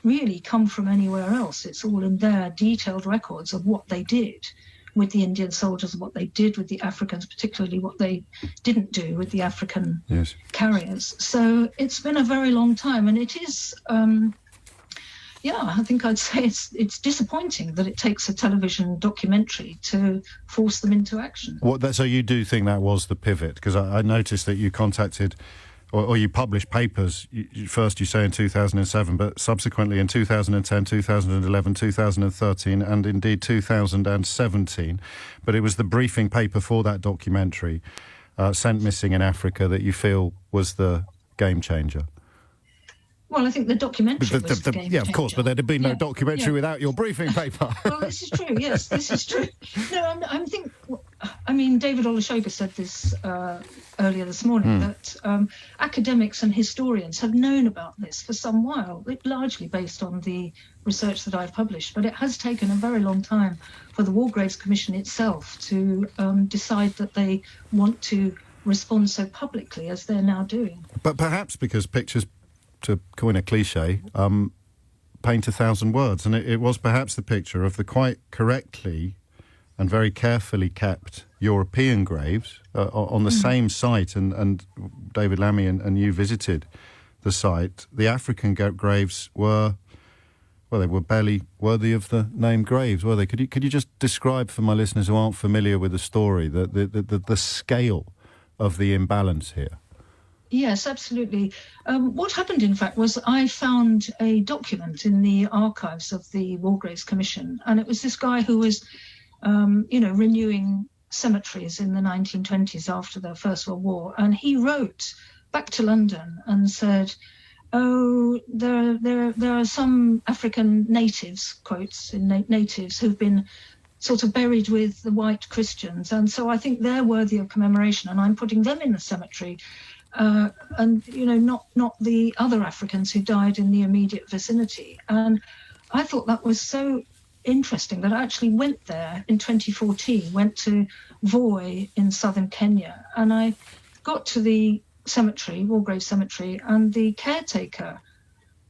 really come from anywhere else. It's all in their detailed records of what they did with the Indian soldiers, what they did with the Africans, particularly what they didn't do with the African carriers. So it's been a very long time, and it is, I think I'd say it's disappointing that it takes a television documentary to force them into action. So you do think that was the pivot? Because I noticed that you contacted, or you published papers, first you say in 2007, but subsequently in 2010, 2011, 2013, and indeed 2017. But it was the briefing paper for that documentary, Sent Missing in Africa, that you feel was the game changer. Well, I think the documentary was the game yeah, of course, changer. but there'd have been no documentary without your briefing paper. Well, this is true. Yes, this is true. No, I mean, David Olusoga said this earlier this morning, that academics and historians have known about this for some while, largely based on the research that I've published. But it has taken a very long time for the War Graves Commission itself to decide that they want to respond so publicly as they're now doing. But perhaps because pictures, to coin a cliche, paint 1,000 words. And it was perhaps the picture of the quite correctly and very carefully kept European graves on the same site. And David Lammy and you visited the site. The African graves were, well, they were barely worthy of the name graves, were they? Could you just describe for my listeners who aren't familiar with the story, the scale of the imbalance here? Yes, absolutely. What happened, in fact, was I found a document in the archives of the War Graves Commission, and it was this guy who was, renewing cemeteries in the 1920s after the First World War, and he wrote back to London and said, "Oh, there are some African natives," quotes in natives, who've been sort of buried with the white Christians, and so I think they're worthy of commemoration, and I'm putting them in the cemetery. And not the other Africans who died in the immediate vicinity. And I thought that was so interesting that I actually went there in 2014, went to Voi in southern Kenya, and I got to the cemetery, Walgrave Cemetery, and the caretaker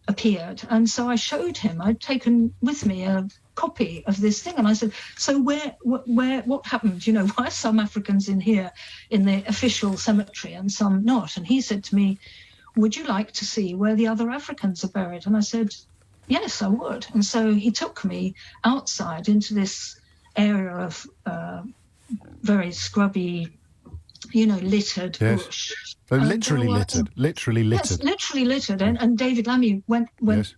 appeared. And so I showed him, I'd taken with me a copy of this thing, and I said, "So what happened? Why are some Africans in here in the official cemetery and some not?" And he said to me, "Would you like to see where the other Africans are buried?" And I said, "Yes, I would." And so he took me outside into this area of very scrubby, littered bush. Literally littered. Yes, literally littered. And David Lammy went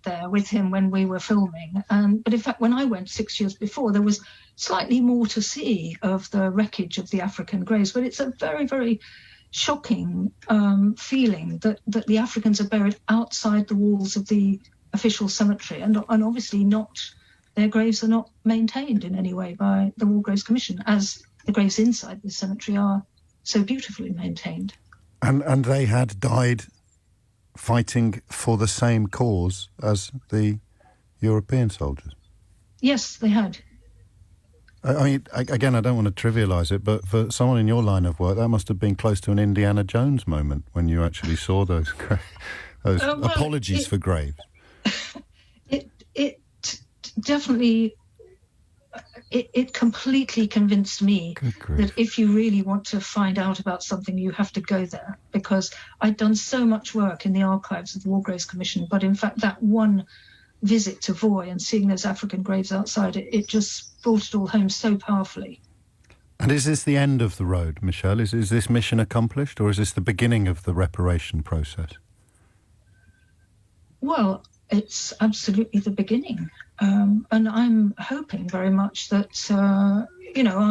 there with him when we were filming. But in fact, when I went 6 years before, there was slightly more to see of the wreckage of the African graves. But it's a very, very shocking feeling that the Africans are buried outside the walls of the official cemetery, and obviously their graves are not maintained in any way by the War Graves Commission, as the graves inside the cemetery are so beautifully maintained. And they had died fighting for the same cause as the European soldiers? Yes, they had. I mean, again, I don't want to trivialise it, but for someone in your line of work, that must have been close to an Indiana Jones moment when you actually saw those apologies for graves. It definitely... It completely convinced me that if you really want to find out about something, you have to go there, because I'd done so much work in the archives of the War Graves Commission, but in fact that one visit to Voi and seeing those African graves outside, it just brought it all home so powerfully. And is this the end of the road, Michelle? Is this mission accomplished, or is this the beginning of the reparation process? Well, it's absolutely the beginning. And I'm hoping very much that, I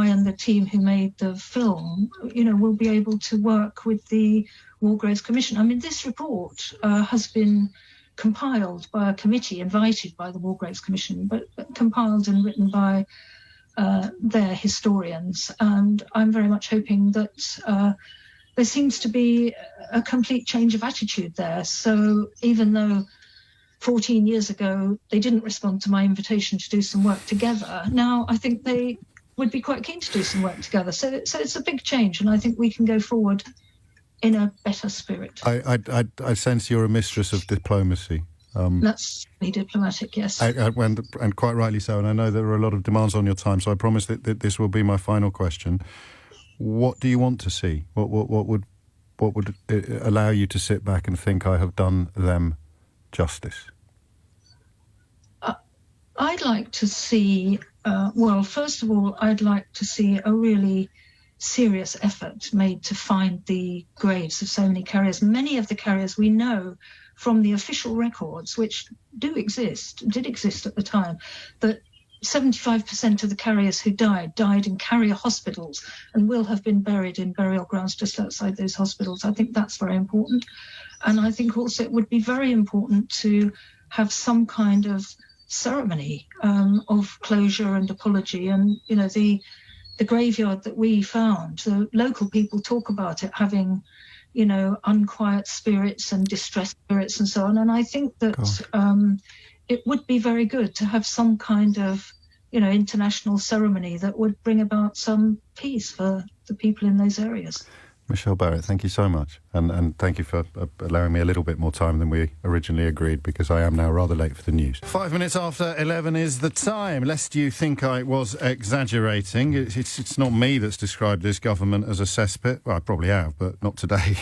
and the team who made the film, will be able to work with the War Graves Commission. I mean, this report has been compiled by a committee invited by the War Graves Commission, but compiled and written by their historians. And I'm very much hoping that there seems to be a complete change of attitude there. So even though 14 years ago they didn't respond to my invitation to do some work together, now I think they would be quite keen to do some work together. So it's a big change, and I think we can go forward in a better spirit. I sense you're a mistress of diplomacy, That's diplomatic, yes. And quite rightly so. And I know there are a lot of demands on your time, so I promise that this will be my final question. What do you want to see? What would allow you to sit back and think, I have done them justice? I'd like to see, first of all, I'd like to see a really serious effort made to find the graves of so many carriers. Many of the carriers we know from the official records, which did exist at the time, that 75% of the carriers who died in carrier hospitals and will have been buried in burial grounds just outside those hospitals. I think that's very important. And I think also it would be very important to have some kind of ceremony of closure and apology. And, you know, the graveyard that we found, the local people talk about it having, you know, unquiet spirits and distressed spirits and so on. And I think that it would be very good to have some kind of, you know, international ceremony that would bring about some peace for the people in those areas. Michelle Barrett, thank you so much. And thank you for allowing me a little bit more time than we originally agreed, because I am now rather late for the news. 5 minutes after 11 is the time. Lest you think I was exaggerating, it's not me that's described this government as a cesspit. Well, I probably have, but not today.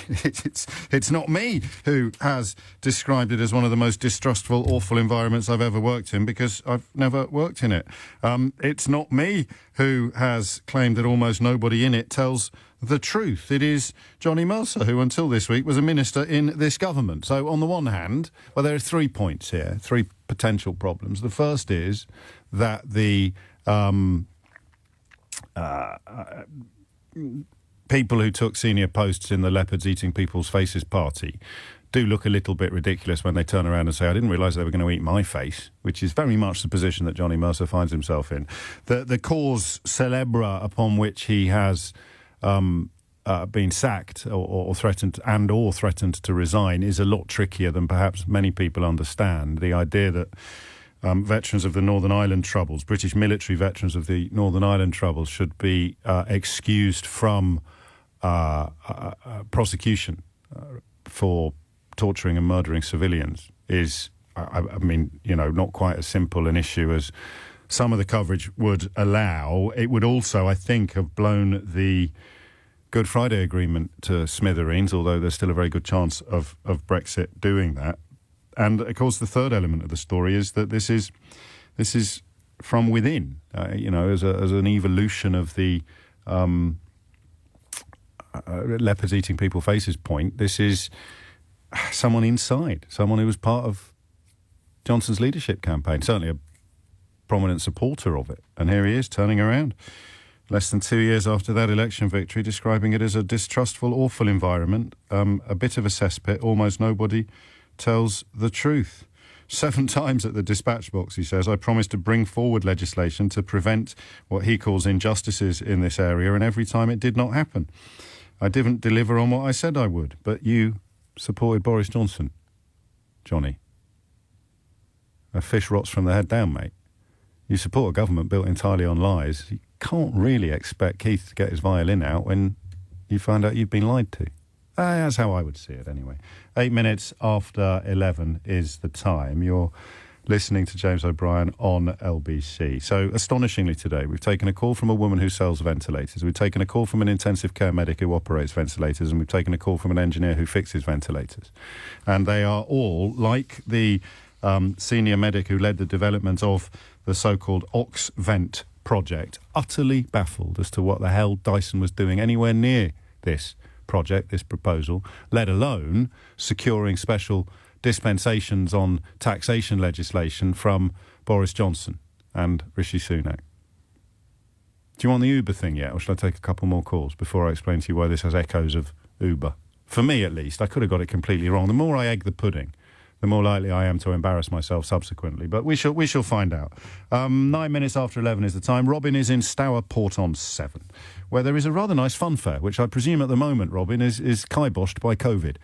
It's not me who has described it as one of the most distrustful, awful environments I've ever worked in, because I've never worked in it. It's not me who has claimed that almost nobody in it tells the truth. It is Johnny Mercer, who until this week was a minister in this government. So on the one hand, well, there are 3 points here, 3 potential problems. The first is that the people who took senior posts in the Leopards Eating People's Faces party do look a little bit ridiculous when they turn around and say, I didn't realise they were going to eat my face, which is very much the position that Johnny Mercer finds himself in. The cause célèbre upon which he has been sacked or threatened to resign is a lot trickier than perhaps many people understand. The idea that veterans of the Northern Ireland Troubles, British military veterans of the Northern Ireland Troubles, should be excused from prosecution for torturing and murdering civilians is, I mean, you know, not quite as simple an issue as some of the coverage would allow. It would also, I think, have blown the Good Friday Agreement to smithereens, although there's still a very good chance of Brexit doing that. And, of course, the third element of the story is that this is from within, you know, as an evolution of the Leopards Eating People Faces point. This is someone inside, someone who was part of Johnson's leadership campaign, certainly a prominent supporter of it. And here he is turning around less than 2 years after that election victory, describing it as a distrustful, awful environment, a bit of a cesspit. Almost nobody tells the truth. 7 times at the dispatch box, he says, I promised to bring forward legislation to prevent what he calls injustices in this area, and every time it did not happen. I didn't deliver on what I said I would, but you supported Boris Johnson, Johnny. A fish rots from the head down, mate. You support a government built entirely on lies. You can't really expect Keith to get his violin out when you find out you've been lied to. That's how I would see it, anyway. 8 minutes after 11 is the time. You're listening to James O'Brien on LBC. So, astonishingly today, we've taken a call from a woman who sells ventilators. We've taken a call from an intensive care medic who operates ventilators, and we've taken a call from an engineer who fixes ventilators. And they are all, like the senior medic who led the development of the so-called Oxvent project, utterly baffled as to what the hell Dyson was doing anywhere near this project, this proposal, let alone securing special dispensations on taxation legislation from Boris Johnson and Rishi Sunak. Do you want the Uber thing yet, or shall I take a couple more calls before I explain to you why this has echoes of Uber? For me, at least, I could have got it completely wrong. The more I egg the pudding, the more likely I am to embarrass myself subsequently. But we shall find out. 9 minutes after 11 is the time. Robin is in Stour-Port-on-Severn, where there is a rather nice fun fair, which I presume at the moment, Robin, is kiboshed by COVID.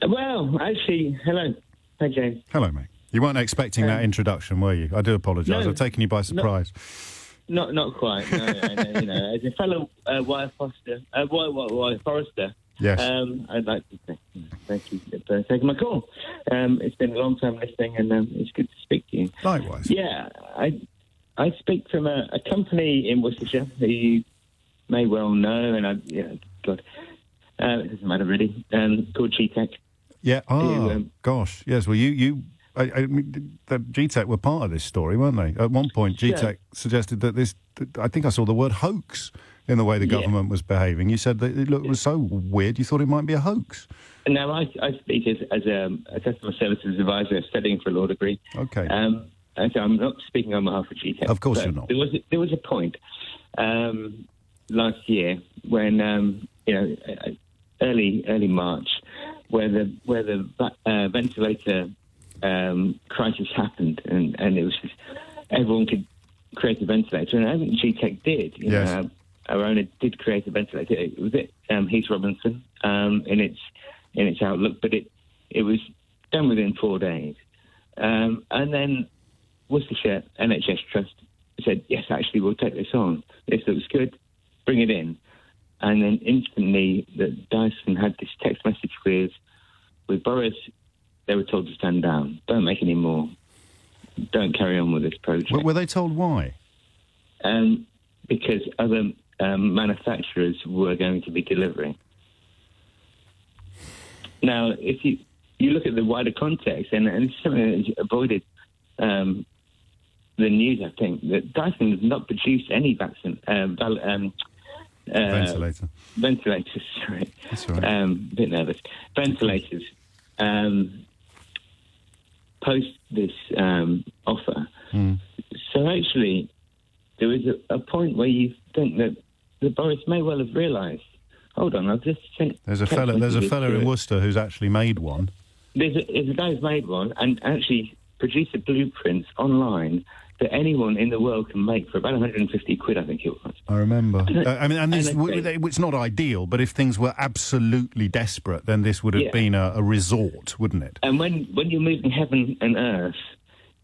Well, actually, hello. Hi, James. Hello, mate. You weren't expecting that introduction, were you? I do apologise. No, I've taken you by surprise. Not quite. No, you know, as a fellow White Forester, Yes. I'd like to say thank you for taking my call. It's been a long time listening, and it's good to speak to you. Likewise. Yeah, I speak from a company in Worcestershire who you may well know, and it doesn't matter really, called GTEC. Yeah. Oh, gosh. Yes. Well, I mean, the GTEC were part of this story, weren't they? At one point, GTEC suggested that I think I saw the word hoax in the way the government was behaving. You said that it was so weird, you thought it might be a hoax. No, I speak as a customer services advisor studying for a law degree. Okay. And so I'm not speaking on behalf of GTEC. Of course you're not. There was a point last year when, early March, where the ventilator crisis happened, and it was just, everyone could create a ventilator, and I think GTEC did. Yes. Our owner did create a ventilator. It was Heath Robinson in its outlook, but it was done within 4 days, and then Worcestershire NHS Trust said, yes, actually, we'll take this on. This looks good, bring it in. And then instantly, Dyson had this text message with Boris. They were told to stand down. Don't make any more. Don't carry on with this project. Were they told why? Because other manufacturers were going to be delivering. Now, if you look at the wider context, and it's something that is avoided the news, I think, that Dyson has not produced any Ventilator. Ventilators, sorry. That's all right. A bit nervous. Ventilators. Post this offer. So actually, there was a point where you think that Boris may well have realised, hold on, I've just sent... There's a fella in Worcester who's actually made one. There's a guy who's made one and actually produced a blueprint online that anyone in the world can make for about 150 quid, I think it was. I remember. It's not ideal, but if things were absolutely desperate, then this would have been a resort, wouldn't it? And when you're moving heaven and earth,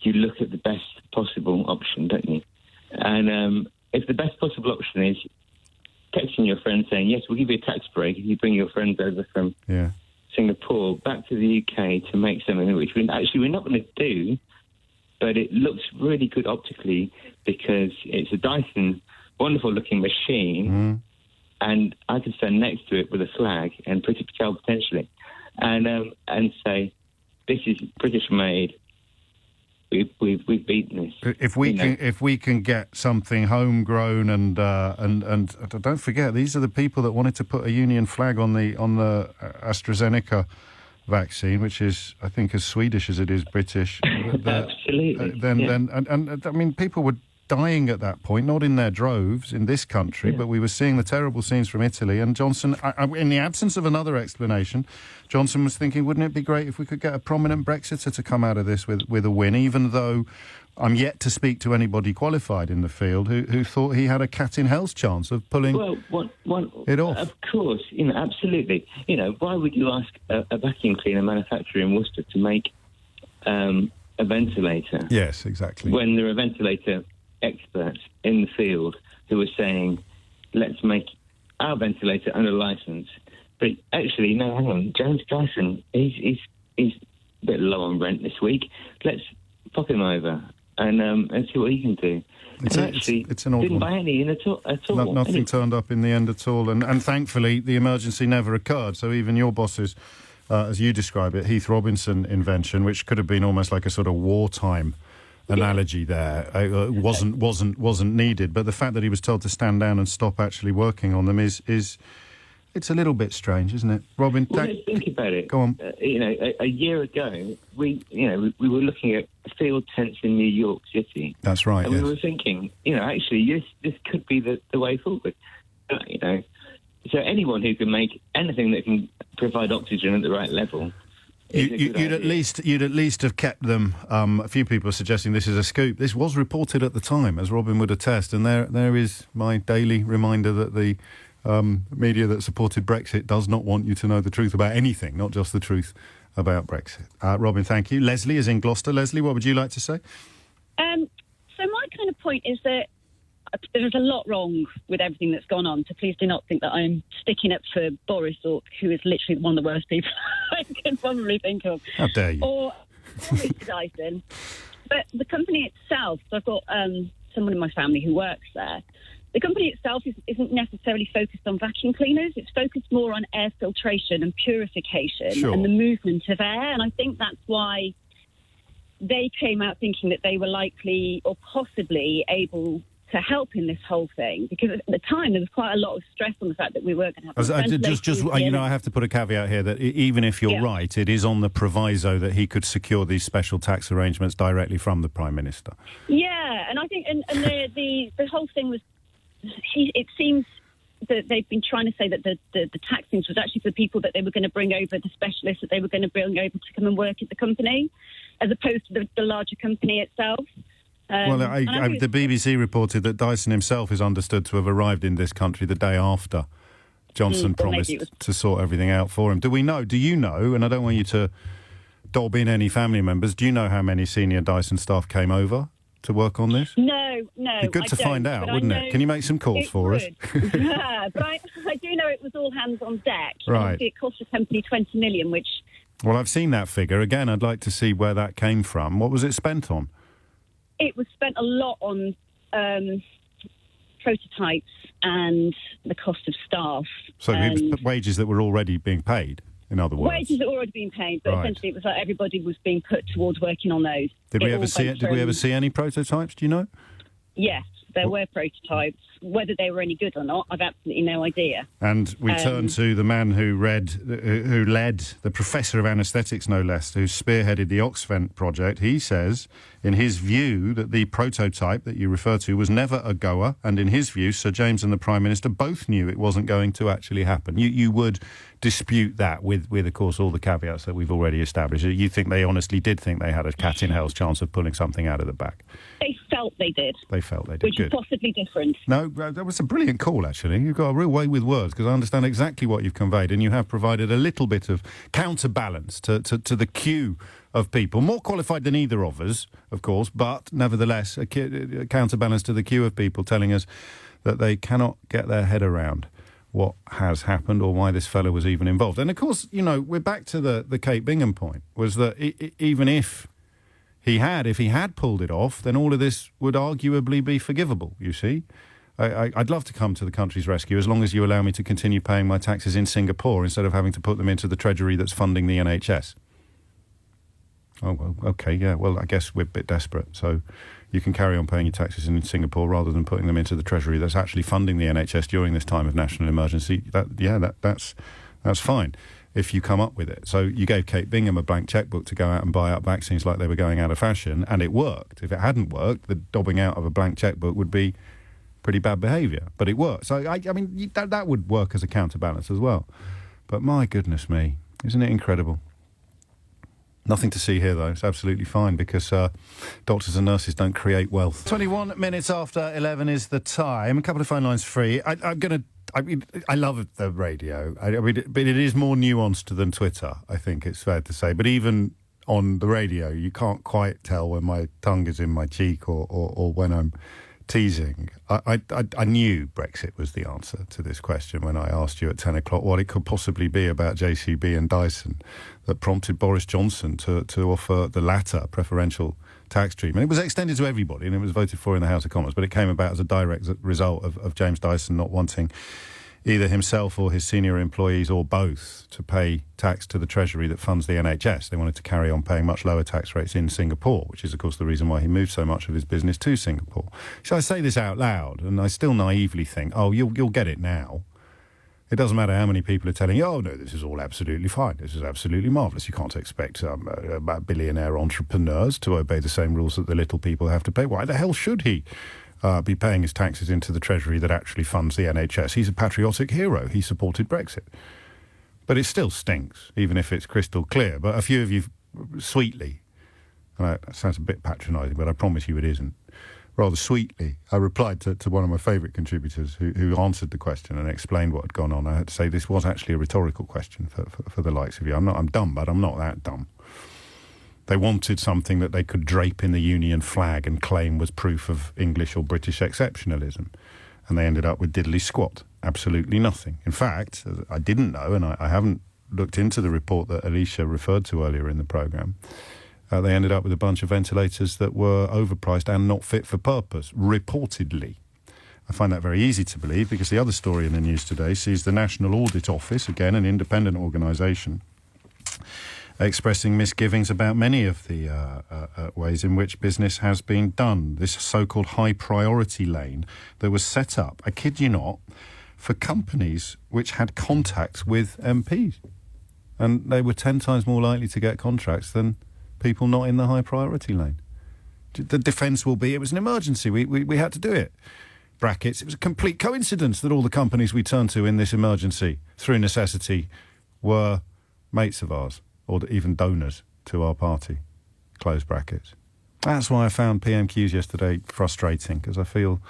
you look at the best possible option, don't you? And if the best possible option is texting your friend saying, yes, we'll give you a tax break if you bring your friends over from Singapore back to the UK to make something which we're not going to do, but it looks really good optically because it's a Dyson, wonderful-looking machine, and I can stand next to it with a flag and Priti Patel potentially, and say, this is British-made. We've beaten this. If we can get something homegrown and don't forget, these are the people that wanted to put a Union flag on the AstraZeneca vaccine, which is, I think, as Swedish as it is British. Absolutely. Then I mean, people were dying at that point, not in their droves in this country, but we were seeing the terrible scenes from Italy. And Johnson, in the absence of another explanation, Johnson was thinking, wouldn't it be great if we could get a prominent Brexiter to come out of this with a win, even though I'm yet to speak to anybody qualified in the field who thought he had a cat in hell's chance of pulling it off. Of course, absolutely. Why would you ask a vacuum cleaner manufacturer in Worcester to make a ventilator? Yes, exactly. When there are ventilator experts in the field who are saying, let's make our ventilator under license. But actually, no, hang on, James Dyson, he's a bit low on rent this week. Let's pop him over and see what he can do. It's an odd didn't one. buy any in at all. Nothing turned up in the end at all. And thankfully, the emergency never occurred. So even your boss's, as you describe it, Heath Robinson invention, which could have been almost like a sort of wartime analogy there, wasn't needed. But the fact that he was told to stand down and stop actually working on them is it's a little bit strange, isn't it, Robin? Let's think about it. Go on. A year ago, we were looking at field tents in New York City. That's right. And we were thinking, actually, this could be the way forward. So anyone who can make anything that can provide oxygen at the right level. You'd at least have kept them. A few people are suggesting this is a scoop. This was reported at the time, as Robin would attest, and there is my daily reminder that the media that supported Brexit does not want you to know the truth about anything, not just the truth about Brexit. Robin, thank you. Leslie is in Gloucester. Leslie, what would you like to say? So my kind of point is that there's a lot wrong with everything that's gone on, so please do not think that I'm sticking up for Boris, or who is literally one of the worst people I can probably think of. How dare you? Or Mr. Dyson. But the company itself, so I've got someone in my family who works there. The company itself isn't necessarily focused on vacuum cleaners. It's focused more on air filtration and purification and the movement of air. And I think that's why they came out thinking that they were likely or possibly able to help in this whole thing, because at the time there was quite a lot of stress on the fact that we weren't going to have I have to put a caveat here that even if you're right, it is on the proviso that he could secure these special tax arrangements directly from the Prime Minister. Yeah, and I think and the whole thing was, it seems that they've been trying to say that the tax things was actually for people that they were going to bring over, the specialists that they were going to bring over to come and work at the company, as opposed to the larger company itself. The BBC reported that Dyson himself is understood to have arrived in this country the day after Johnson promised to sort everything out for him. Do you know, and I don't want you to dob in any family members, do you know how many senior Dyson staff came over to work on this? No. It'd be good to find out, wouldn't it? Can you make some calls for us? Yeah, but I do know it was all hands on deck. Right. It cost the company 20 million, which... Well, I've seen that figure. Again, I'd like to see where that came from. What was it spent on? It was spent a lot on prototypes and the cost of staff. So wages that were already being paid, in other words? Wages that were already being paid, but essentially it was like everybody was being put towards working on those. Did we ever see any prototypes, do you know? Yes, there were prototypes. Whether they were any good or not, I've absolutely no idea. And we turn to the man who led the professor of anaesthetics, no less, who spearheaded the Oxvent project. He says, in his view, that the prototype that you refer to was never a goer, and in his view, Sir James and the Prime Minister both knew it wasn't going to actually happen. You would dispute that with, of course, all the caveats that we've already established. You think they honestly did think they had a cat in hell's chance of pulling something out of the bag? They felt they did. Which is possibly different. No, that was a brilliant call, actually. You've got a real way with words, because I understand exactly what you've conveyed, and you have provided a little bit of counterbalance to the queue of people, more qualified than either of us, of course, but nevertheless a counterbalance to the queue of people telling us that they cannot get their head around what has happened or why this fellow was even involved. And, of course, we're back to the Kate Bingham point, was that even if he had pulled it off, then all of this would arguably be forgivable, you see. I'd love to come to the country's rescue as long as you allow me to continue paying my taxes in Singapore instead of having to put them into the treasury that's funding the NHS. Oh, well, OK, yeah, well, I guess we're a bit desperate, so you can carry on paying your taxes in Singapore rather than putting them into the treasury that's actually funding the NHS during this time of national emergency. That's fine if you come up with it. So you gave Kate Bingham a blank chequebook to go out and buy up vaccines like they were going out of fashion, and it worked. If it hadn't worked, the dobbing out of a blank chequebook would be pretty bad behaviour, but it worked. So, I mean, that would work as a counterbalance as well. But my goodness me, isn't it incredible? Nothing to see here, though. It's absolutely fine because doctors and nurses don't create wealth. 21 minutes after 11 is the time. A couple of phone lines free. I love the radio, but it is more nuanced than Twitter, I think it's fair to say. But even on the radio, you can't quite tell when my tongue is in my cheek or when I'm teasing. I knew Brexit was the answer to this question when I asked you at 10 o'clock what it could possibly be about JCB and Dyson that prompted Boris Johnson to offer the latter preferential tax treatment. It was extended to everybody and it was voted for in the House of Commons, but it came about as a direct result of James Dyson not wanting either himself or his senior employees or both to pay tax to the Treasury that funds the NHS. They wanted to carry on paying much lower tax rates in Singapore, which is, of course, the reason why he moved so much of his business to Singapore. So I say this out loud, and I still naively think, oh, you'll get it now. It doesn't matter how many people are telling you, oh, no, this is all absolutely fine. This is absolutely marvellous. You can't expect billionaire entrepreneurs to obey the same rules that the little people have to pay. Why the hell should he be paying his taxes into the Treasury that actually funds the NHS? He's a patriotic hero. He supported Brexit. But it still stinks, even if it's crystal clear. But a few of you sweetly, and that sounds a bit patronising, but I promise you it isn't, rather sweetly, I replied to one of my favourite contributors who answered the question and explained what had gone on. I had to say this was actually a rhetorical question for the likes of you. I'm dumb, but I'm not that dumb. They wanted something that they could drape in the Union flag and claim was proof of English or British exceptionalism. And they ended up with diddly squat, absolutely nothing. In fact, I didn't know, and I haven't looked into the report that Alicia referred to earlier in the programme, they ended up with a bunch of ventilators that were overpriced and not fit for purpose, reportedly. I find that very easy to believe because the other story in the news today sees the National Audit Office, again an independent organisation, expressing misgivings about many of the ways in which business has been done. This so-called high priority lane that was set up, I kid you not, for companies which had contacts with MPs. And they were 10 times more likely to get contracts than people not in the high priority lane. The defence will be, it was an emergency, we had to do it. Brackets, it was a complete coincidence that all the companies we turned to in this emergency, through necessity, were mates of ours, or even donors to our party, close brackets. That's why I found PMQs yesterday frustrating, because I feel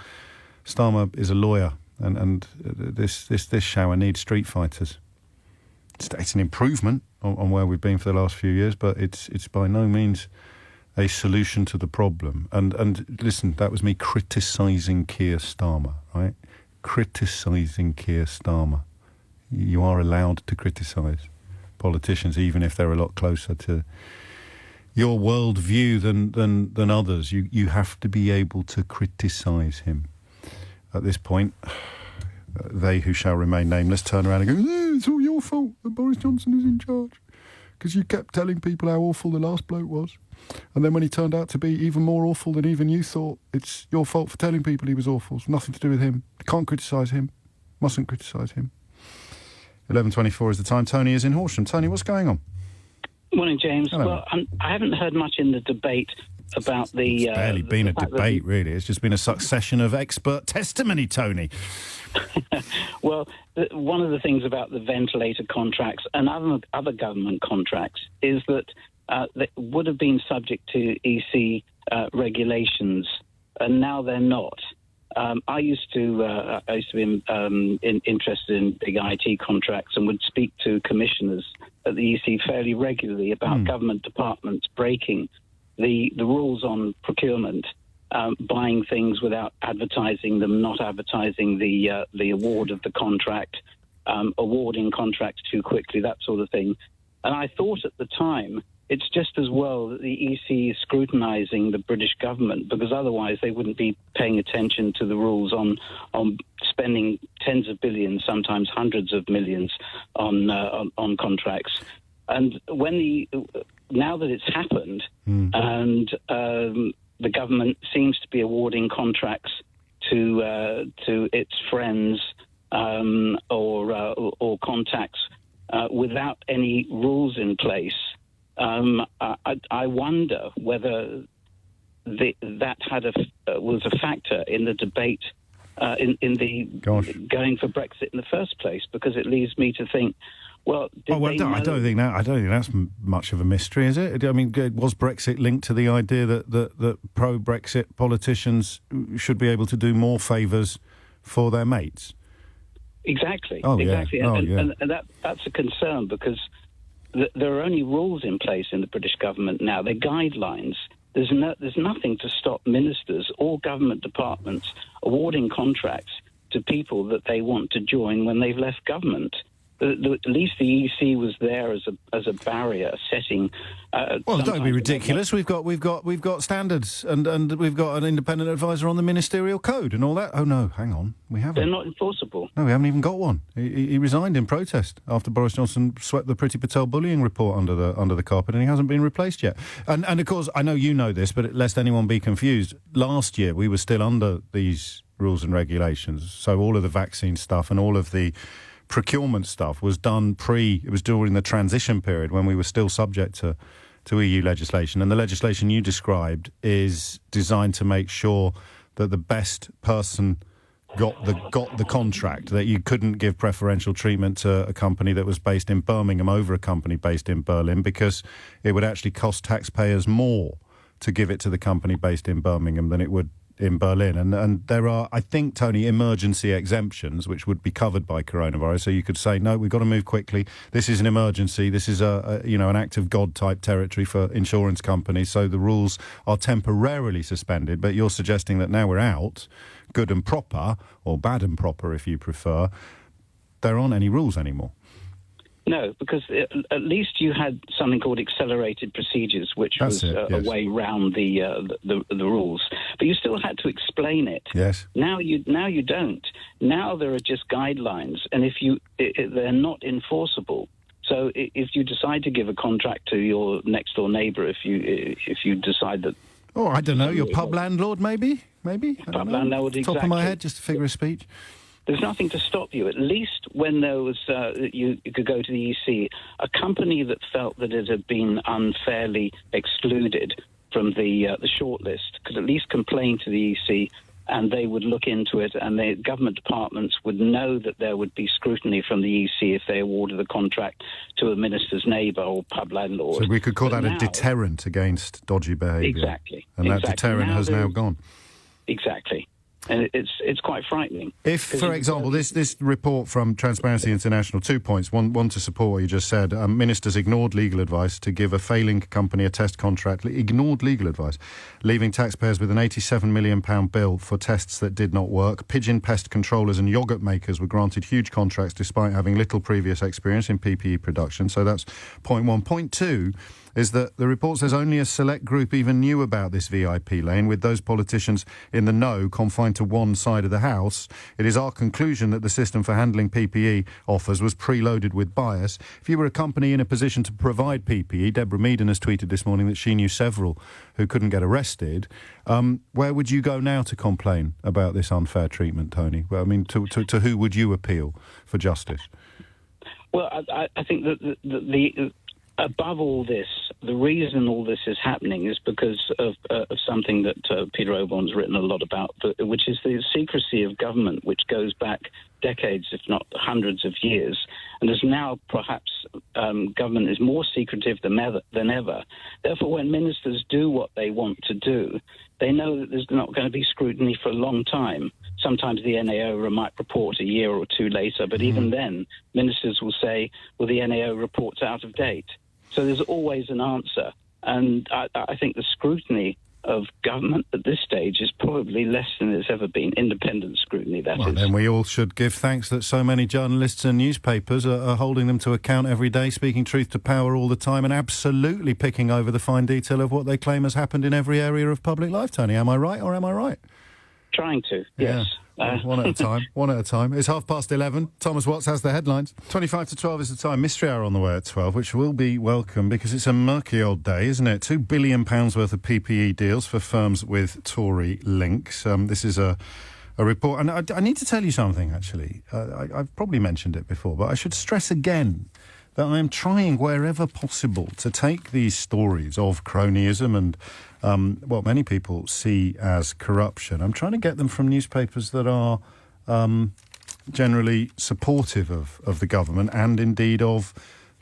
Starmer is a lawyer, and this shower needs street fighters. It's an improvement on where we've been for the last few years, but it's by no means a solution to the problem. And listen, that was me criticising Keir Starmer, right? Criticising Keir Starmer. You are allowed to criticise politicians, even if they're a lot closer to your worldview than others. You have to be able to criticise him. At this point, they who shall remain nameless turn around and go, it's all your fault that Boris Johnson is in charge, because you kept telling people how awful the last bloke was. And then when he turned out to be even more awful than even you thought, it's your fault for telling people he was awful. It's nothing to do with him. You can't criticise him. Mustn't criticise him. 11:24 is the time. Tony is in Horsham. Tony, what's going on? Morning, James. Hello. Well, I haven't heard much in the debate about the... It's barely been a debate, really. It's just been a succession of expert testimony, Tony. Well, one of the things about the ventilator contracts and other government contracts is that they would have been subject to EC regulations, and now they're not. I used to be interested in big IT contracts and would speak to commissioners at the EC fairly regularly about government departments breaking the rules on procurement, buying things without advertising them, not advertising the award of the contract, awarding contracts too quickly, that sort of thing. And I thought at the time, it's just as well that the EC is scrutinising the British government, because otherwise they wouldn't be paying attention to the rules on spending tens of billions, sometimes hundreds of millions on contracts. And now that it's happened, and the government seems to be awarding contracts to its friends or contacts without any rules in place. I wonder whether that was a factor in the debate in the going for Brexit in the first place, because it leads me to think, well, I don't think that's much of a mystery, is it? I mean, was Brexit linked to the idea that pro-Brexit politicians should be able to do more favours for their mates? Exactly. Oh, exactly. Yeah. And that's a concern, because there are only rules in place in the British government now. They're guidelines. There's nothing to stop ministers or government departments awarding contracts to people that they want to join when they've left government. At least the EC was there as a barrier, setting. Well, don't be ridiculous. We've got standards, and we've got an independent advisor on the ministerial code and all that. Oh no, hang on, we haven't. They're not enforceable. No, we haven't even got one. He resigned in protest after Boris Johnson swept the Priti Patel bullying report under the carpet, and he hasn't been replaced yet. And of course, I know you know this, but lest anyone be confused, last year we were still under these rules and regulations. So all of the vaccine stuff and all of the procurement stuff was done it was during the transition period when we were still subject to EU legislation. And the legislation you described is designed to make sure that the best person got the contract, that you couldn't give preferential treatment to a company that was based in Birmingham over a company based in Berlin, because it would actually cost taxpayers more to give it to the company based in Birmingham than it would in Berlin, and there are, I think, Tony, emergency exemptions which would be covered by coronavirus. So you could say, no, we've got to move quickly. This is an emergency. This is an act of God type territory for insurance companies. So the rules are temporarily suspended. But you're suggesting that now we're out, good and proper, or bad and proper, if you prefer. There aren't any rules anymore. No, because at least you had something called accelerated procedures, which was a way round the rules. But you still had to explain it. Yes. Now you don't. Now there are just guidelines, and they're not enforceable. So if you decide to give a contract to your next door neighbour, if you decide that. Oh, I don't know. Your pub landlord, maybe. Pub landlord, exactly. Top of my head, just a figure of speech. There's nothing to stop you. At least when there was, you could go to the EC, a company that felt that it had been unfairly excluded from the shortlist could at least complain to the EC, and they would look into it, and the government departments would know that there would be scrutiny from the EC if they awarded a contract to a minister's neighbour or pub landlord. So we could call that a deterrent against dodgy behaviour. Exactly. And that deterrent has now gone. Exactly. And it's quite frightening. If, for example, this report from Transparency International, 2 points. One to support what you just said. Ministers ignored legal advice to give a failing company a test contract. Ignored legal advice, leaving taxpayers with an £87 million bill for tests that did not work. Pigeon pest controllers and yoghurt makers were granted huge contracts despite having little previous experience in PPE production. So that's point one. Point two is that the report says only a select group even knew about this VIP lane, with those politicians in the know confined to one side of the house. It is our conclusion that the system for handling PPE offers was preloaded with bias. If you were a company in a position to provide PPE, Deborah Meaden has tweeted this morning that she knew several who couldn't get arrested. Where would you go now to complain about this unfair treatment, Tony? Well, I mean, to who would you appeal for justice? Well, I think that the above all this, the reason all this is happening is because of something that Peter Oborn's written a lot about, which is the secrecy of government, which goes back decades, if not hundreds of years. And as now perhaps government is more secretive than ever. Therefore, when ministers do what they want to do, they know that there's not going to be scrutiny for a long time. Sometimes the NAO might report a year or two later, but even then, ministers will say, well, the NAO report's out of date. So there's always an answer. And I think the scrutiny of government at this stage is probably less than it's ever been. Independent scrutiny, that is. Then we all should give thanks that so many journalists and newspapers are holding them to account every day, speaking truth to power all the time, and absolutely picking over the fine detail of what they claim has happened in every area of public life. Tony, am I right or am I right? Trying to, yes. One at a time. It's 11:30. Thomas Watts has the headlines. 25 to 12 is the time. Mystery Hour on the way at 12, which will be welcome because it's a murky old day, isn't it? £2 billion worth of PPE deals for firms with Tory links. This is a report. And I need to tell you something, actually. I've probably mentioned it before, but I should stress again that I am trying wherever possible to take these stories of cronyism and what many people see as corruption. I'm trying to get them from newspapers that are generally supportive of the government and indeed of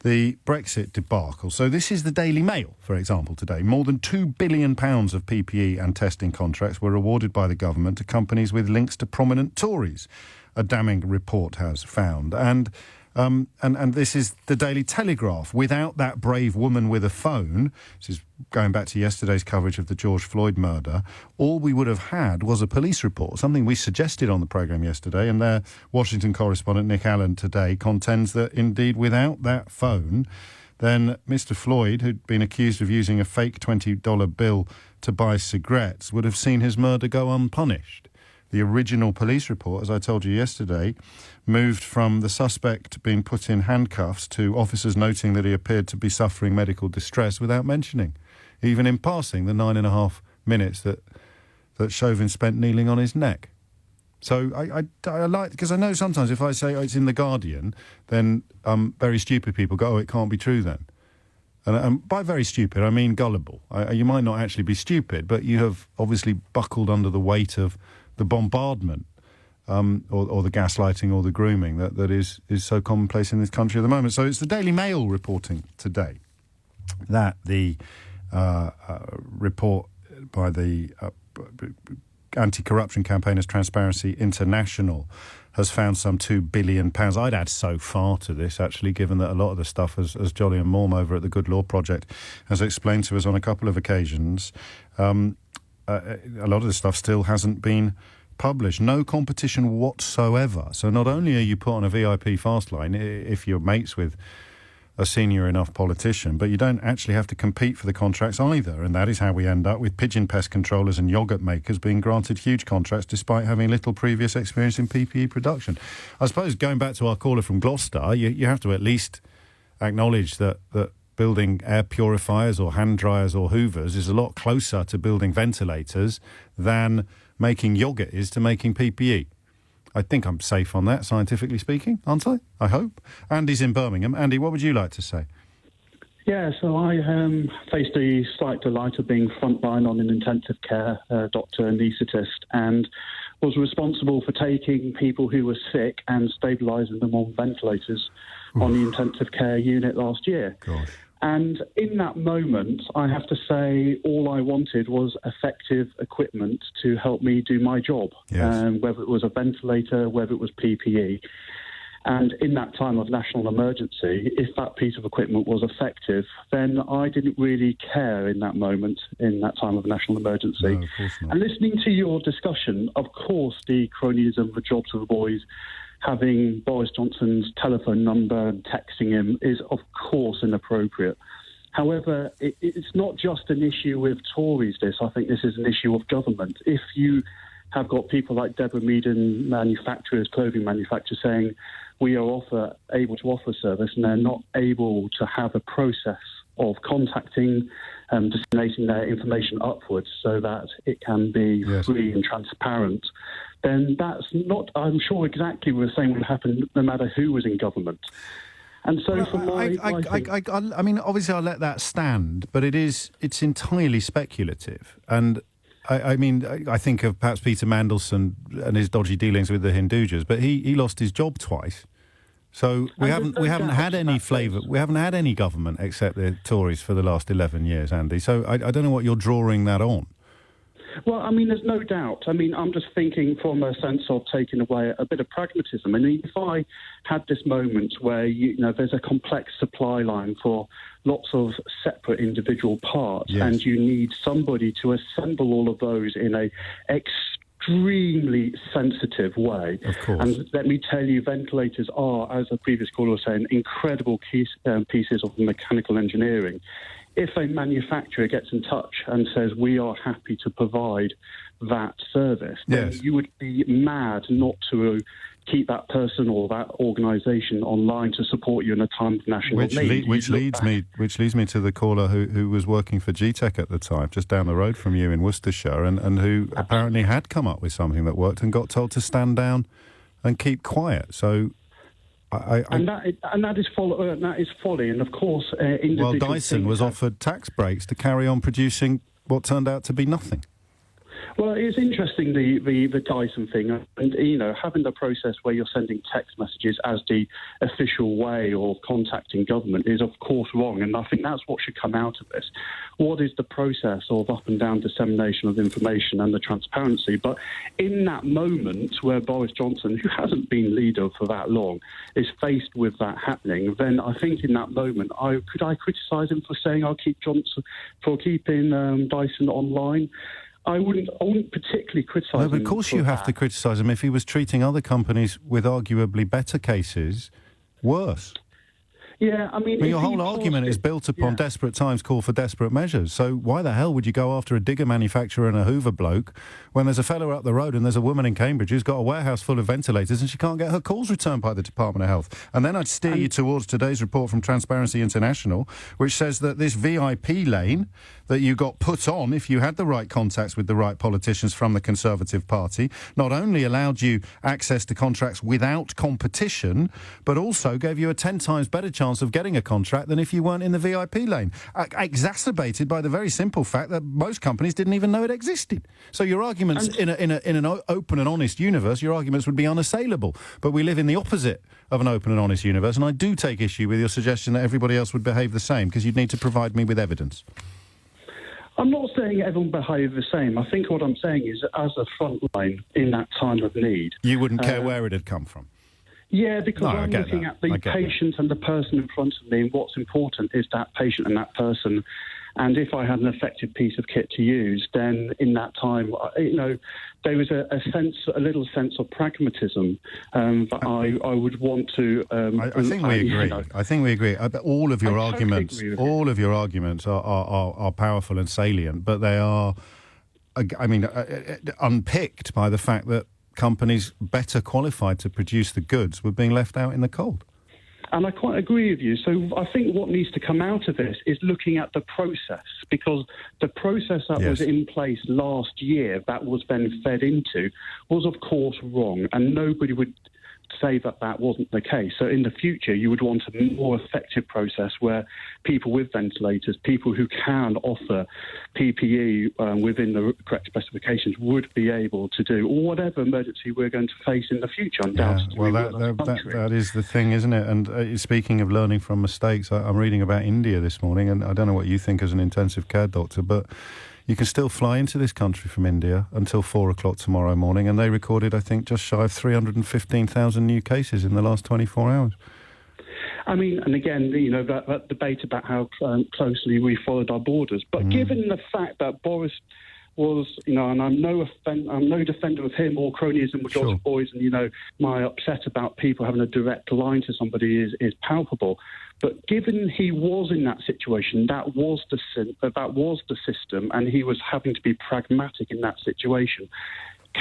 the Brexit debacle. So this is the Daily Mail, for example, today. More than £2 billion of PPE and testing contracts were awarded by the government to companies with links to prominent Tories, a damning report has found. And this is the Daily Telegraph. Without that brave woman with a phone, this is going back to yesterday's coverage of the George Floyd murder, all we would have had was a police report, something we suggested on the programme yesterday, and their Washington correspondent Nick Allen today contends that indeed without that phone, then Mr Floyd, who'd been accused of using a fake $20 bill to buy cigarettes, would have seen his murder go unpunished. The original police report, as I told you yesterday, moved from the suspect being put in handcuffs to officers noting that he appeared to be suffering medical distress without mentioning, even in passing, the 9.5 minutes that Chauvin spent kneeling on his neck. So I like, because I know sometimes if I say it's in The Guardian, then very stupid people go, oh, it can't be true then. And by very stupid, I mean gullible. You might not actually be stupid, but you have obviously buckled under the weight of the bombardment or the gaslighting or the grooming that is so commonplace in this country at the moment. So it's the Daily Mail reporting today that the report by the anti-corruption campaigners Transparency International has found some £2 billion. I'd add so far to this, actually, given that a lot of the stuff, as Jolly and Morm over at the Good Law Project has explained to us on a couple of occasions, a lot of the stuff still hasn't been published. No competition whatsoever. So not only are you put on a VIP fast line if you're mates with a senior enough politician, but you don't actually have to compete for the contracts either, and that is how we end up with pigeon pest controllers and yoghurt makers being granted huge contracts despite having little previous experience in PPE production. I suppose, going back to our caller from Gloucester, you have to at least acknowledge that building air purifiers or hand dryers or hoovers is a lot closer to building ventilators than making yoghurt is to making PPE. I think I'm safe on that, scientifically speaking, aren't I? I hope. Andy's in Birmingham. Andy, what would you like to say? Yeah, so I faced the slight delight of being frontline on an intensive care doctor anaesthetist, and was responsible for taking people who were sick and stabilising them on ventilators on the intensive care unit last year. Gosh. And in that moment, I have to say, all I wanted was effective equipment to help me do my job, whether it was a ventilator, whether it was PPE. And in that time of national emergency, if that piece of equipment was effective, then I didn't really care in that moment, in that time of national emergency. No, of course not. And listening to your discussion, of course, the cronyism, the jobs of the boys, having Boris Johnson's telephone number and texting him is, of course, inappropriate. However, it's not just an issue with Tories, this. I think this is an issue of government. If you have got people like Deborah Meaden, clothing manufacturers, saying we are able to offer service, and they're not able to have a process of contacting and disseminating their information upwards so that it can be free and transparent, then that's not, I'm sure, exactly the same would happen no matter who was in government. And so I mean, obviously I'll let that stand, but it's entirely speculative. And I mean, I think of perhaps Peter Mandelson and his dodgy dealings with the Hindujas, but he lost his job twice. So we haven't had any flavour. We haven't had any government except the Tories for the last 11 years, Andy. So I don't know what you're drawing that on. Well, I mean, there's no doubt. I mean, I'm just thinking from a sense of taking away a bit of pragmatism. I mean, if I had this moment where, there's a complex supply line for lots of separate individual parts, and you need somebody to assemble all of those in a extremely sensitive way. Of course. And let me tell you, ventilators are, as the previous caller was saying, incredible pieces of mechanical engineering. If a manufacturer gets in touch and says, we are happy to provide that service, then you would be mad not to keep that person or that organisation online to support you in a time of national need. Which leads me to the caller who was working for GTEC at the time, just down the road from you in Worcestershire, and who apparently had come up with something that worked and got told to stand down and keep quiet. So... that is folly, and of course, well, Dyson was offered tax breaks to carry on producing what turned out to be nothing. Well, it's interesting, the Dyson thing, and, having the process where you're sending text messages as the official way of contacting government is, of course, wrong, and I think that's what should come out of this. What is the process of up and down dissemination of information and the transparency? But in that moment where Boris Johnson, who hasn't been leader for that long, is faced with that happening, then I think in that moment, could I criticise him for saying I'll keep Johnson, for keeping Dyson online? I wouldn't particularly criticise him. No, but of course you have to criticise him if he was treating other companies with arguably better cases worse. Yeah, I mean... your whole argument is built upon desperate times call for desperate measures. So why the hell would you go after a digger manufacturer and a Hoover bloke when there's a fellow up the road and there's a woman in Cambridge who's got a warehouse full of ventilators and she can't get her calls returned by the Department of Health? And then I'd steer you towards today's report from Transparency International, which says that this VIP lane that you got put on if you had the right contacts with the right politicians from the Conservative Party not only allowed you access to contracts without competition, but also gave you a 10 times better chance of getting a contract than if you weren't in the VIP lane, exacerbated by the very simple fact that most companies didn't even know it existed. So your arguments in an open and honest universe, your arguments would be unassailable. But we live in the opposite of an open and honest universe, and I do take issue with your suggestion that everybody else would behave the same, because you'd need to provide me with evidence. I'm not saying everyone behaved the same. I think what I'm saying is, as a front line in that time of need, you wouldn't care where it had come from. Yeah, because I'm looking at the patient and the person in front of me, and what's important is that patient and that person. And if I had an effective piece of kit to use, then in that time, there was a little sense of pragmatism that I would want to. I think we agree. I think we agree. All of your arguments, are powerful and salient, but they are, unpicked by the fact that companies better qualified to produce the goods were being left out in the cold. And I quite agree with you. So I think what needs to come out of this is looking at the process, because the process that was in place last year that was then fed into was, of course, wrong. And nobody would say that that wasn't the case. So in the future, you would want a more effective process where people with ventilators, people who can offer PPE within the correct specifications would be able to do whatever emergency we're going to face in the future, undoubtedly. Yeah, well, that is the thing, isn't it? And speaking of learning from mistakes, I'm reading about India this morning, and I don't know what you think as an intensive care doctor, but you can still fly into this country from India until 4 o'clock tomorrow morning, and they recorded, I think, just shy of 315,000 new cases in the last 24 hours. I mean, and again, that debate about how closely we followed our borders. But given the fact that Boris was, and I'm no defender of him or cronyism or George Boys, and, my upset about people having a direct line to somebody is palpable. But given he was in that situation, that was the system, and he was having to be pragmatic in that situation.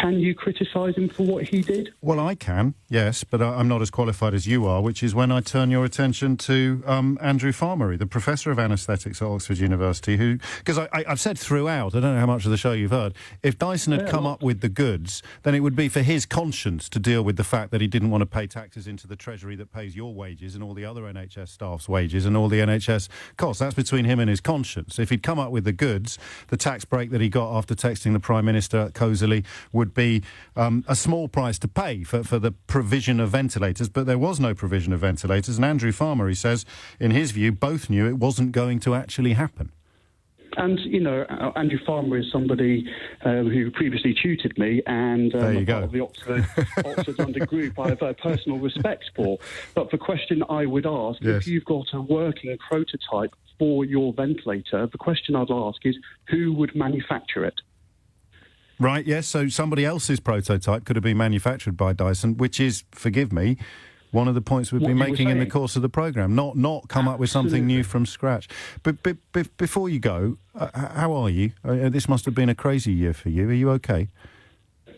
Can you criticise him for what he did? Well, I can, yes, but I'm not as qualified as you are, which is when I turn your attention to Andrew Farmery, the Professor of Anaesthetics at Oxford University, who, because I've said throughout, I don't know how much of the show you've heard, if Dyson had come up with the goods, then it would be for his conscience to deal with the fact that he didn't want to pay taxes into the Treasury that pays your wages and all the other NHS staff's wages and all the NHS costs. That's between him and his conscience. If he'd come up with the goods, the tax break that he got after texting the Prime Minister cosily would be a small price to pay for the provision of ventilators, but there was no provision of ventilators, and Andrew Farmery says, in his view, both knew it wasn't going to actually happen. And, Andrew Farmer is somebody who previously tutored me, and part of the Oxford Under Group I have a personal respect for. But the question I would ask, if you've got a working prototype for your ventilator, the question I'd ask is, who would manufacture it? Right, yes, so somebody else's prototype could have been manufactured by Dyson, which is, forgive me, one of the points we've been making in the course of the programme, not come up with something new from scratch. But before you go, how are you? This must have been a crazy year for you. Are you okay?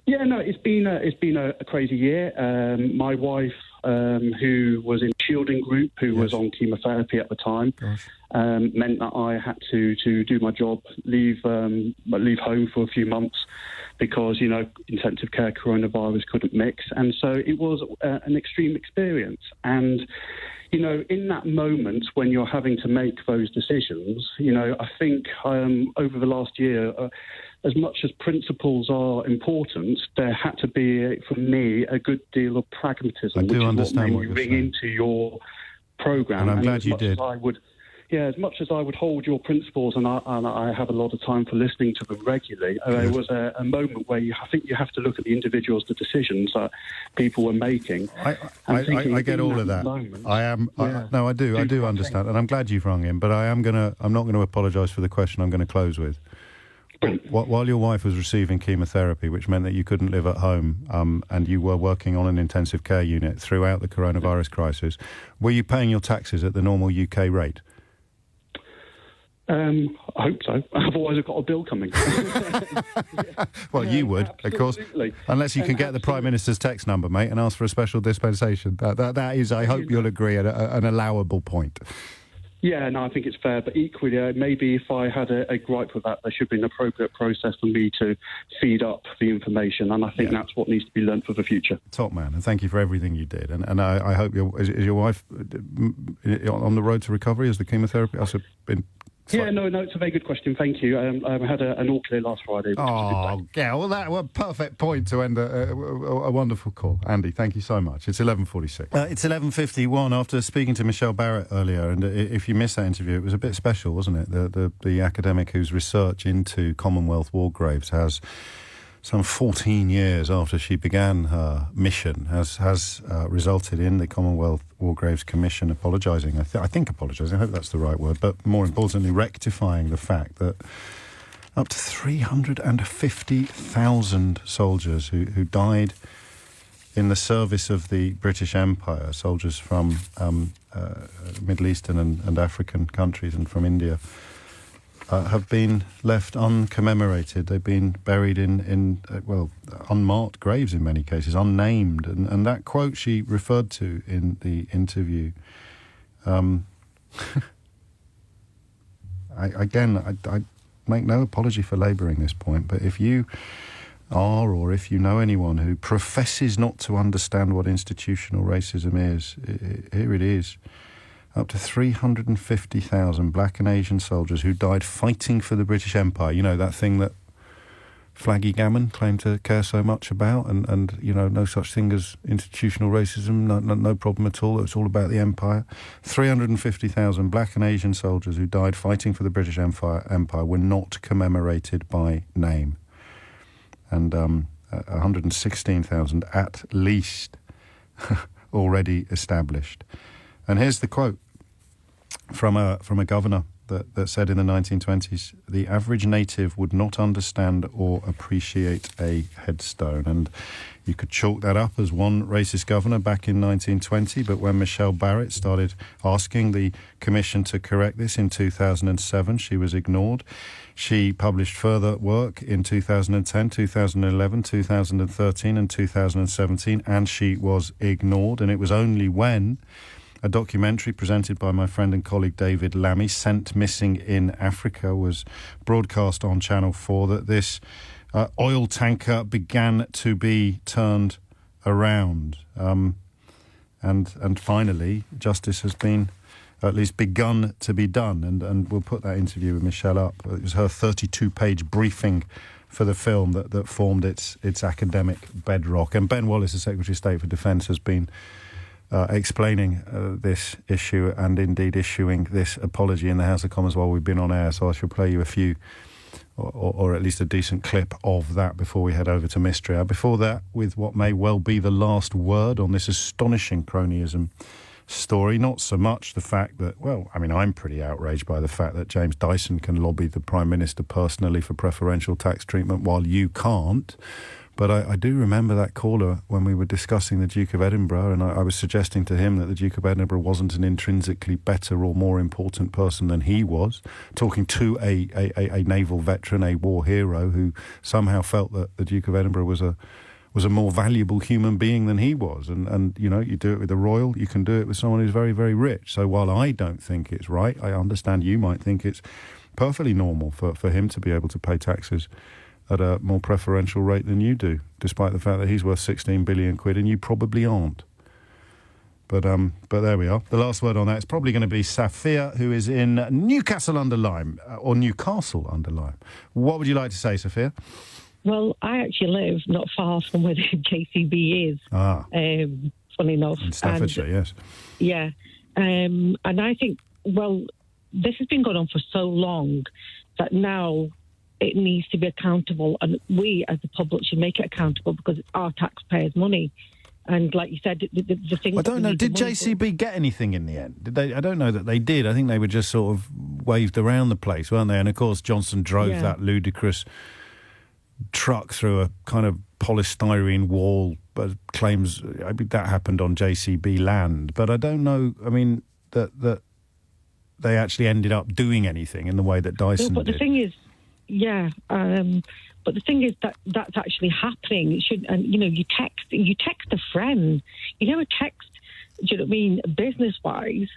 Yeah, no, it's been a crazy year. My wife, who was in shielding group, who was on chemotherapy at the time, meant that I had to do my job, leave home for a few months because, intensive care coronavirus couldn't mix. And so it was an extreme experience. And, in that moment when you're having to make those decisions, I think over the last year, as much as principles are important, there had to be, for me, a good deal of pragmatism, which is what made me ring into your programme. And I'm glad you did. As much as I would hold your principles, and I have a lot of time for listening to them regularly, there was a moment where I think you have to look at the individuals, the decisions that people were making. I get all of that. I do understand, and I'm glad you've rung in, but I'm not going to apologise for the question I'm going to close with. While your wife was receiving chemotherapy, which meant that you couldn't live at home, and you were working on an intensive care unit throughout the coronavirus crisis, were you paying your taxes at the normal UK rate? I hope so. Otherwise, I've got a bill coming. Well, you would, of course, unless you can get the Prime Minister's text number, mate, and ask for a special dispensation. That is, I hope you'll agree, an allowable point. Yeah, no, I think it's fair. But equally, maybe if I had a gripe with that, there should be an appropriate process for me to feed up the information. And I think that's what needs to be learnt for the future. Top man, and thank you for everything you did. And I hope is your wife on the road to recovery? Has the chemotherapy been Yeah, no, it's a very good question. Thank you. I had an all clear last Friday. Well, that was a perfect point to end a wonderful call. Andy, thank you so much. It's 11:46. It's 11:51 after speaking to Michelle Barrett earlier, and if you missed that interview, it was a bit special, wasn't it? The academic whose research into Commonwealth war graves has, some 14 years after she began her mission, has resulted in the Commonwealth War Graves Commission apologising. I think apologising, I hope that's the right word, but more importantly, rectifying the fact that up to 350,000 soldiers who died in the service of the British Empire, soldiers from Middle Eastern and African countries and from India, have been left uncommemorated. They've been buried in unmarked graves in many cases, unnamed. And that quote she referred to in the interview, I make no apology for labouring this point, but if you are, or if you know anyone who professes not to understand what institutional racism is, here it is. Up to 350,000 black and Asian soldiers who died fighting for the British Empire. You know, that thing that Flaggy Gammon claimed to care so much about, and you know, no such thing as institutional racism, no problem at all. It's all about the empire. 350,000 black and Asian soldiers who died fighting for the British Empire were not commemorated by name. And 116,000 at least already established. And here's the quote from a governor that said in the 1920s, the average native would not understand or appreciate a headstone. And you could chalk that up as one racist governor back in 1920, but when Michelle Barrett started asking the commission to correct this in 2007, she was ignored. She published further work in 2010, 2011, 2013 and 2017, and she was ignored. And it was only when a documentary presented by my friend and colleague David Lammy, Sent Missing in Africa, was broadcast on Channel 4 that this oil tanker began to be turned around. And finally, justice has been at least begun to be done. And we'll put that interview with Michelle up. It was her 32-page briefing for the film that formed its academic bedrock. And Ben Wallace, the Secretary of State for Defence, has been explaining this issue and indeed issuing this apology in the House of Commons while we've been on air. So I shall play you a few, or at least a decent clip of that before we head over to Mystery Hour. Before that, with what may well be the last word on this astonishing cronyism story, not so much the fact that, well, I mean, I'm pretty outraged by the fact that James Dyson can lobby the Prime Minister personally for preferential tax treatment while you can't. But I do remember that caller when we were discussing the Duke of Edinburgh, and I was suggesting to him that the Duke of Edinburgh wasn't an intrinsically better or more important person than he was, talking to a naval veteran, a war hero, who somehow felt that the Duke of Edinburgh was a more valuable human being than he was. And you know, you do it with the royal, you can do it with someone who's very, very rich. So while I don't think it's right, I understand you might think it's perfectly normal for him to be able to pay taxes at a more preferential rate than you do, despite the fact that he's worth 16 billion quid and you probably aren't. But there we are. The last word on that is probably going to be Safia, who is in Newcastle-under-Lyme, or Newcastle-under-Lyme. What would you like to say, Safia? Well, I actually live not far from where the JCB is. Funny enough. In Staffordshire, yes. Yeah. And I think, well, this has been going on for so long that now it needs to be accountable, and we as the public should make it accountable because it's our taxpayers' money. And like you said, the thing... I don't know, did JCB get anything in the end? Did they? I don't know that they did. I think they were just sort of waved around the place, weren't they? And of course Johnson drove that ludicrous truck through a kind of polystyrene wall, but claims that happened on JCB land. But I don't know, I mean, that they actually ended up doing anything in the way that Dyson did. But the thing is, but the thing is that's actually happening. It should, and you know, you text a friend. You never text, do you know what I mean, business-wise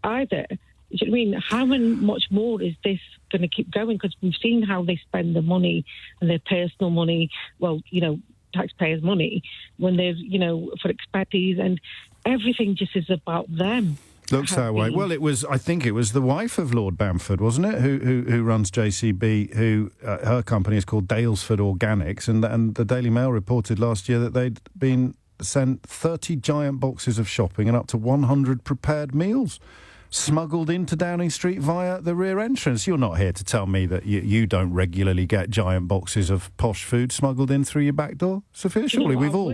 either. Do you know what I mean? How much more is this going to keep going? Because we've seen how they spend their money and their personal money, well, you know, taxpayers' money, when they're, you know, for expenses, and everything just is about them. Looks that way. Well, I think it was the wife of Lord Bamford, wasn't it, who runs JCB, who her company is called Daylesford Organics, and the Daily Mail reported last year that they'd been sent 30 giant boxes of shopping and up to 100 prepared meals smuggled into Downing Street via the rear entrance. You're not here to tell me that you don't regularly get giant boxes of posh food smuggled in through your back door, Sophia. Surely we've all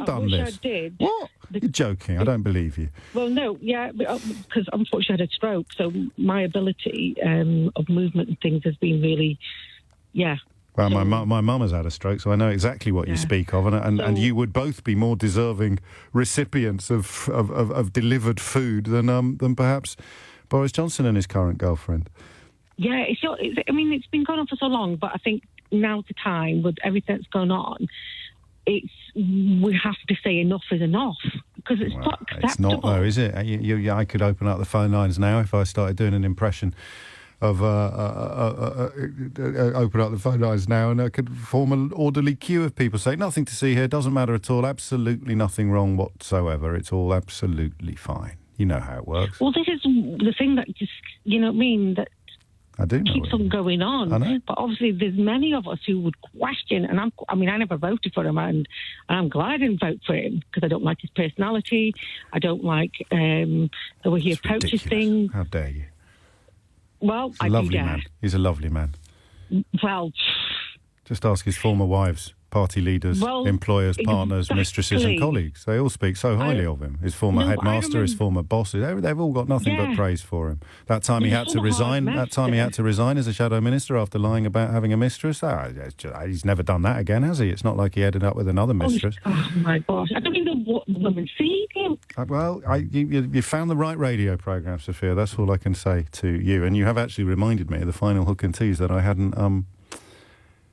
done this. I did. What? You're joking. I don't believe you. Well, no, yeah, because unfortunately I had a stroke, so my ability of movement and things has been really, yeah. Well, my mum has had a stroke, so I know exactly what you speak of, and you would both be more deserving recipients of delivered food than perhaps Boris Johnson and his current girlfriend. Yeah, it's been going on for so long, but I think now's the time with everything that's going on. We have to say enough is enough, because it's not acceptable. It's not, though, is it? I could open up the phone lines now if I started doing an impression of open up the phone lines now, and I could form an orderly queue of people saying nothing to see here, doesn't matter at all, absolutely nothing wrong whatsoever, it's all absolutely fine. You know how it works. Well, this is the thing that just, you know what I mean, that I do know keeps on going on. I know. But obviously there's many of us who would question, and I never voted for him, and I'm glad I didn't vote for him, because I don't like his personality, I don't like the way he approaches things. How dare you? Well, He's a lovely man. He's a lovely man. Well, just ask his former wives, party leaders, employers, partners, mistresses and colleagues. They all speak so highly of him. His former headmaster, his former bosses, they've all got nothing but praise for him. That time he had to resign. That time he had to resign as a shadow minister after lying about having a mistress. He's never done that again, has he? It's not like he ended up with another mistress. Oh my gosh! I don't even know what women see him. Well, you found the right radio programme, Sophia. That's all I can say to you. And you have actually reminded me of the final hook and tease that I hadn't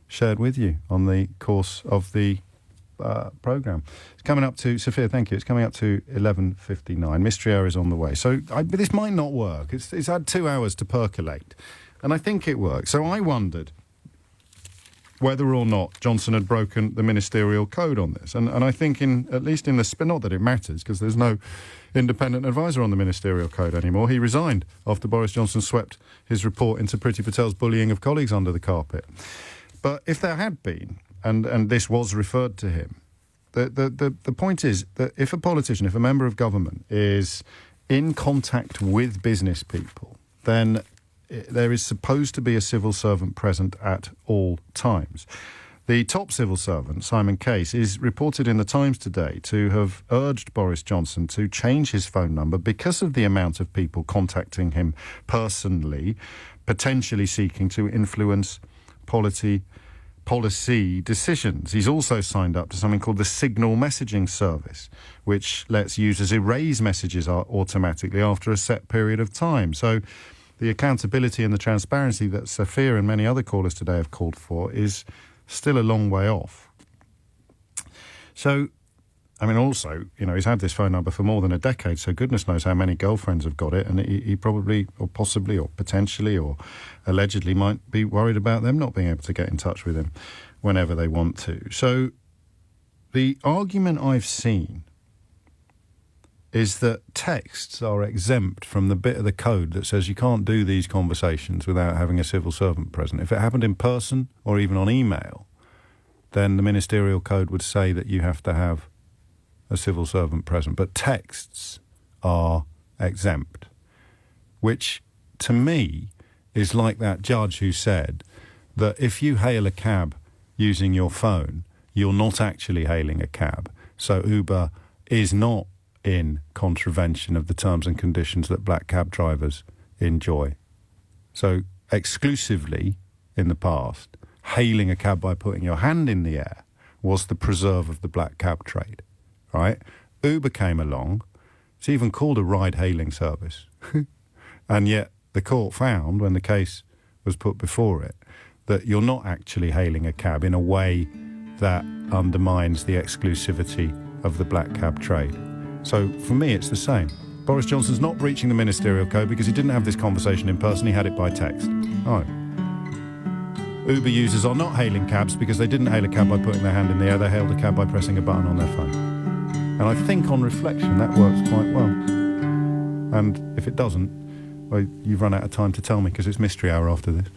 shared with you on the course of the programme. It's coming up to, Sophia, thank you, it's coming up to 11:59. Mystery Hour is on the way. So this might not work. It's had 2 hours to percolate, and I think it works. So I wondered whether or not Johnson had broken the ministerial code on this. And I think at least in the spin, not that it matters, because there's no independent advisor on the ministerial code anymore. He resigned after Boris Johnson swept his report into Priti Patel's bullying of colleagues under the carpet. But if there had been, and this was referred to him, the point is that if a politician, if a member of government is in contact with business people, then there is supposed to be a civil servant present at all times. The top civil servant, Simon Case, is reported in the Times today to have urged Boris Johnson to change his phone number because of the amount of people contacting him personally, potentially seeking to influence policy decisions. He's also signed up to something called the Signal messaging service, which lets users erase messages automatically after a set period of time. So the accountability and the transparency that Sophia and many other callers today have called for is still a long way off. So, I mean, also, he's had this phone number for more than a decade, so goodness knows how many girlfriends have got it, and he probably, or possibly, or potentially, or allegedly might be worried about them not being able to get in touch with him whenever they want to. So the argument I've seen is that texts are exempt from the bit of the code that says you can't do these conversations without having a civil servant present. If it happened in person or even on email, then the ministerial code would say that you have to have a civil servant present. But texts are exempt, which to me is like that judge who said that if you hail a cab using your phone, you're not actually hailing a cab. So Uber is not in contravention of the terms and conditions that black cab drivers enjoy. So exclusively in the past, hailing a cab by putting your hand in the air was the preserve of the black cab trade, right? Uber came along. It's even called a ride-hailing service. And yet the court found, when the case was put before it, that you're not actually hailing a cab in a way that undermines the exclusivity of the black cab trade. So for me, it's the same. Boris Johnson's not breaching the ministerial code because he didn't have this conversation in person, he had it by text. Oh. Uber users are not hailing cabs because they didn't hail a cab by putting their hand in the air, they hailed a cab by pressing a button on their phone. And I think on reflection, that works quite well. And if it doesn't, well, you've run out of time to tell me because it's mystery hour after this.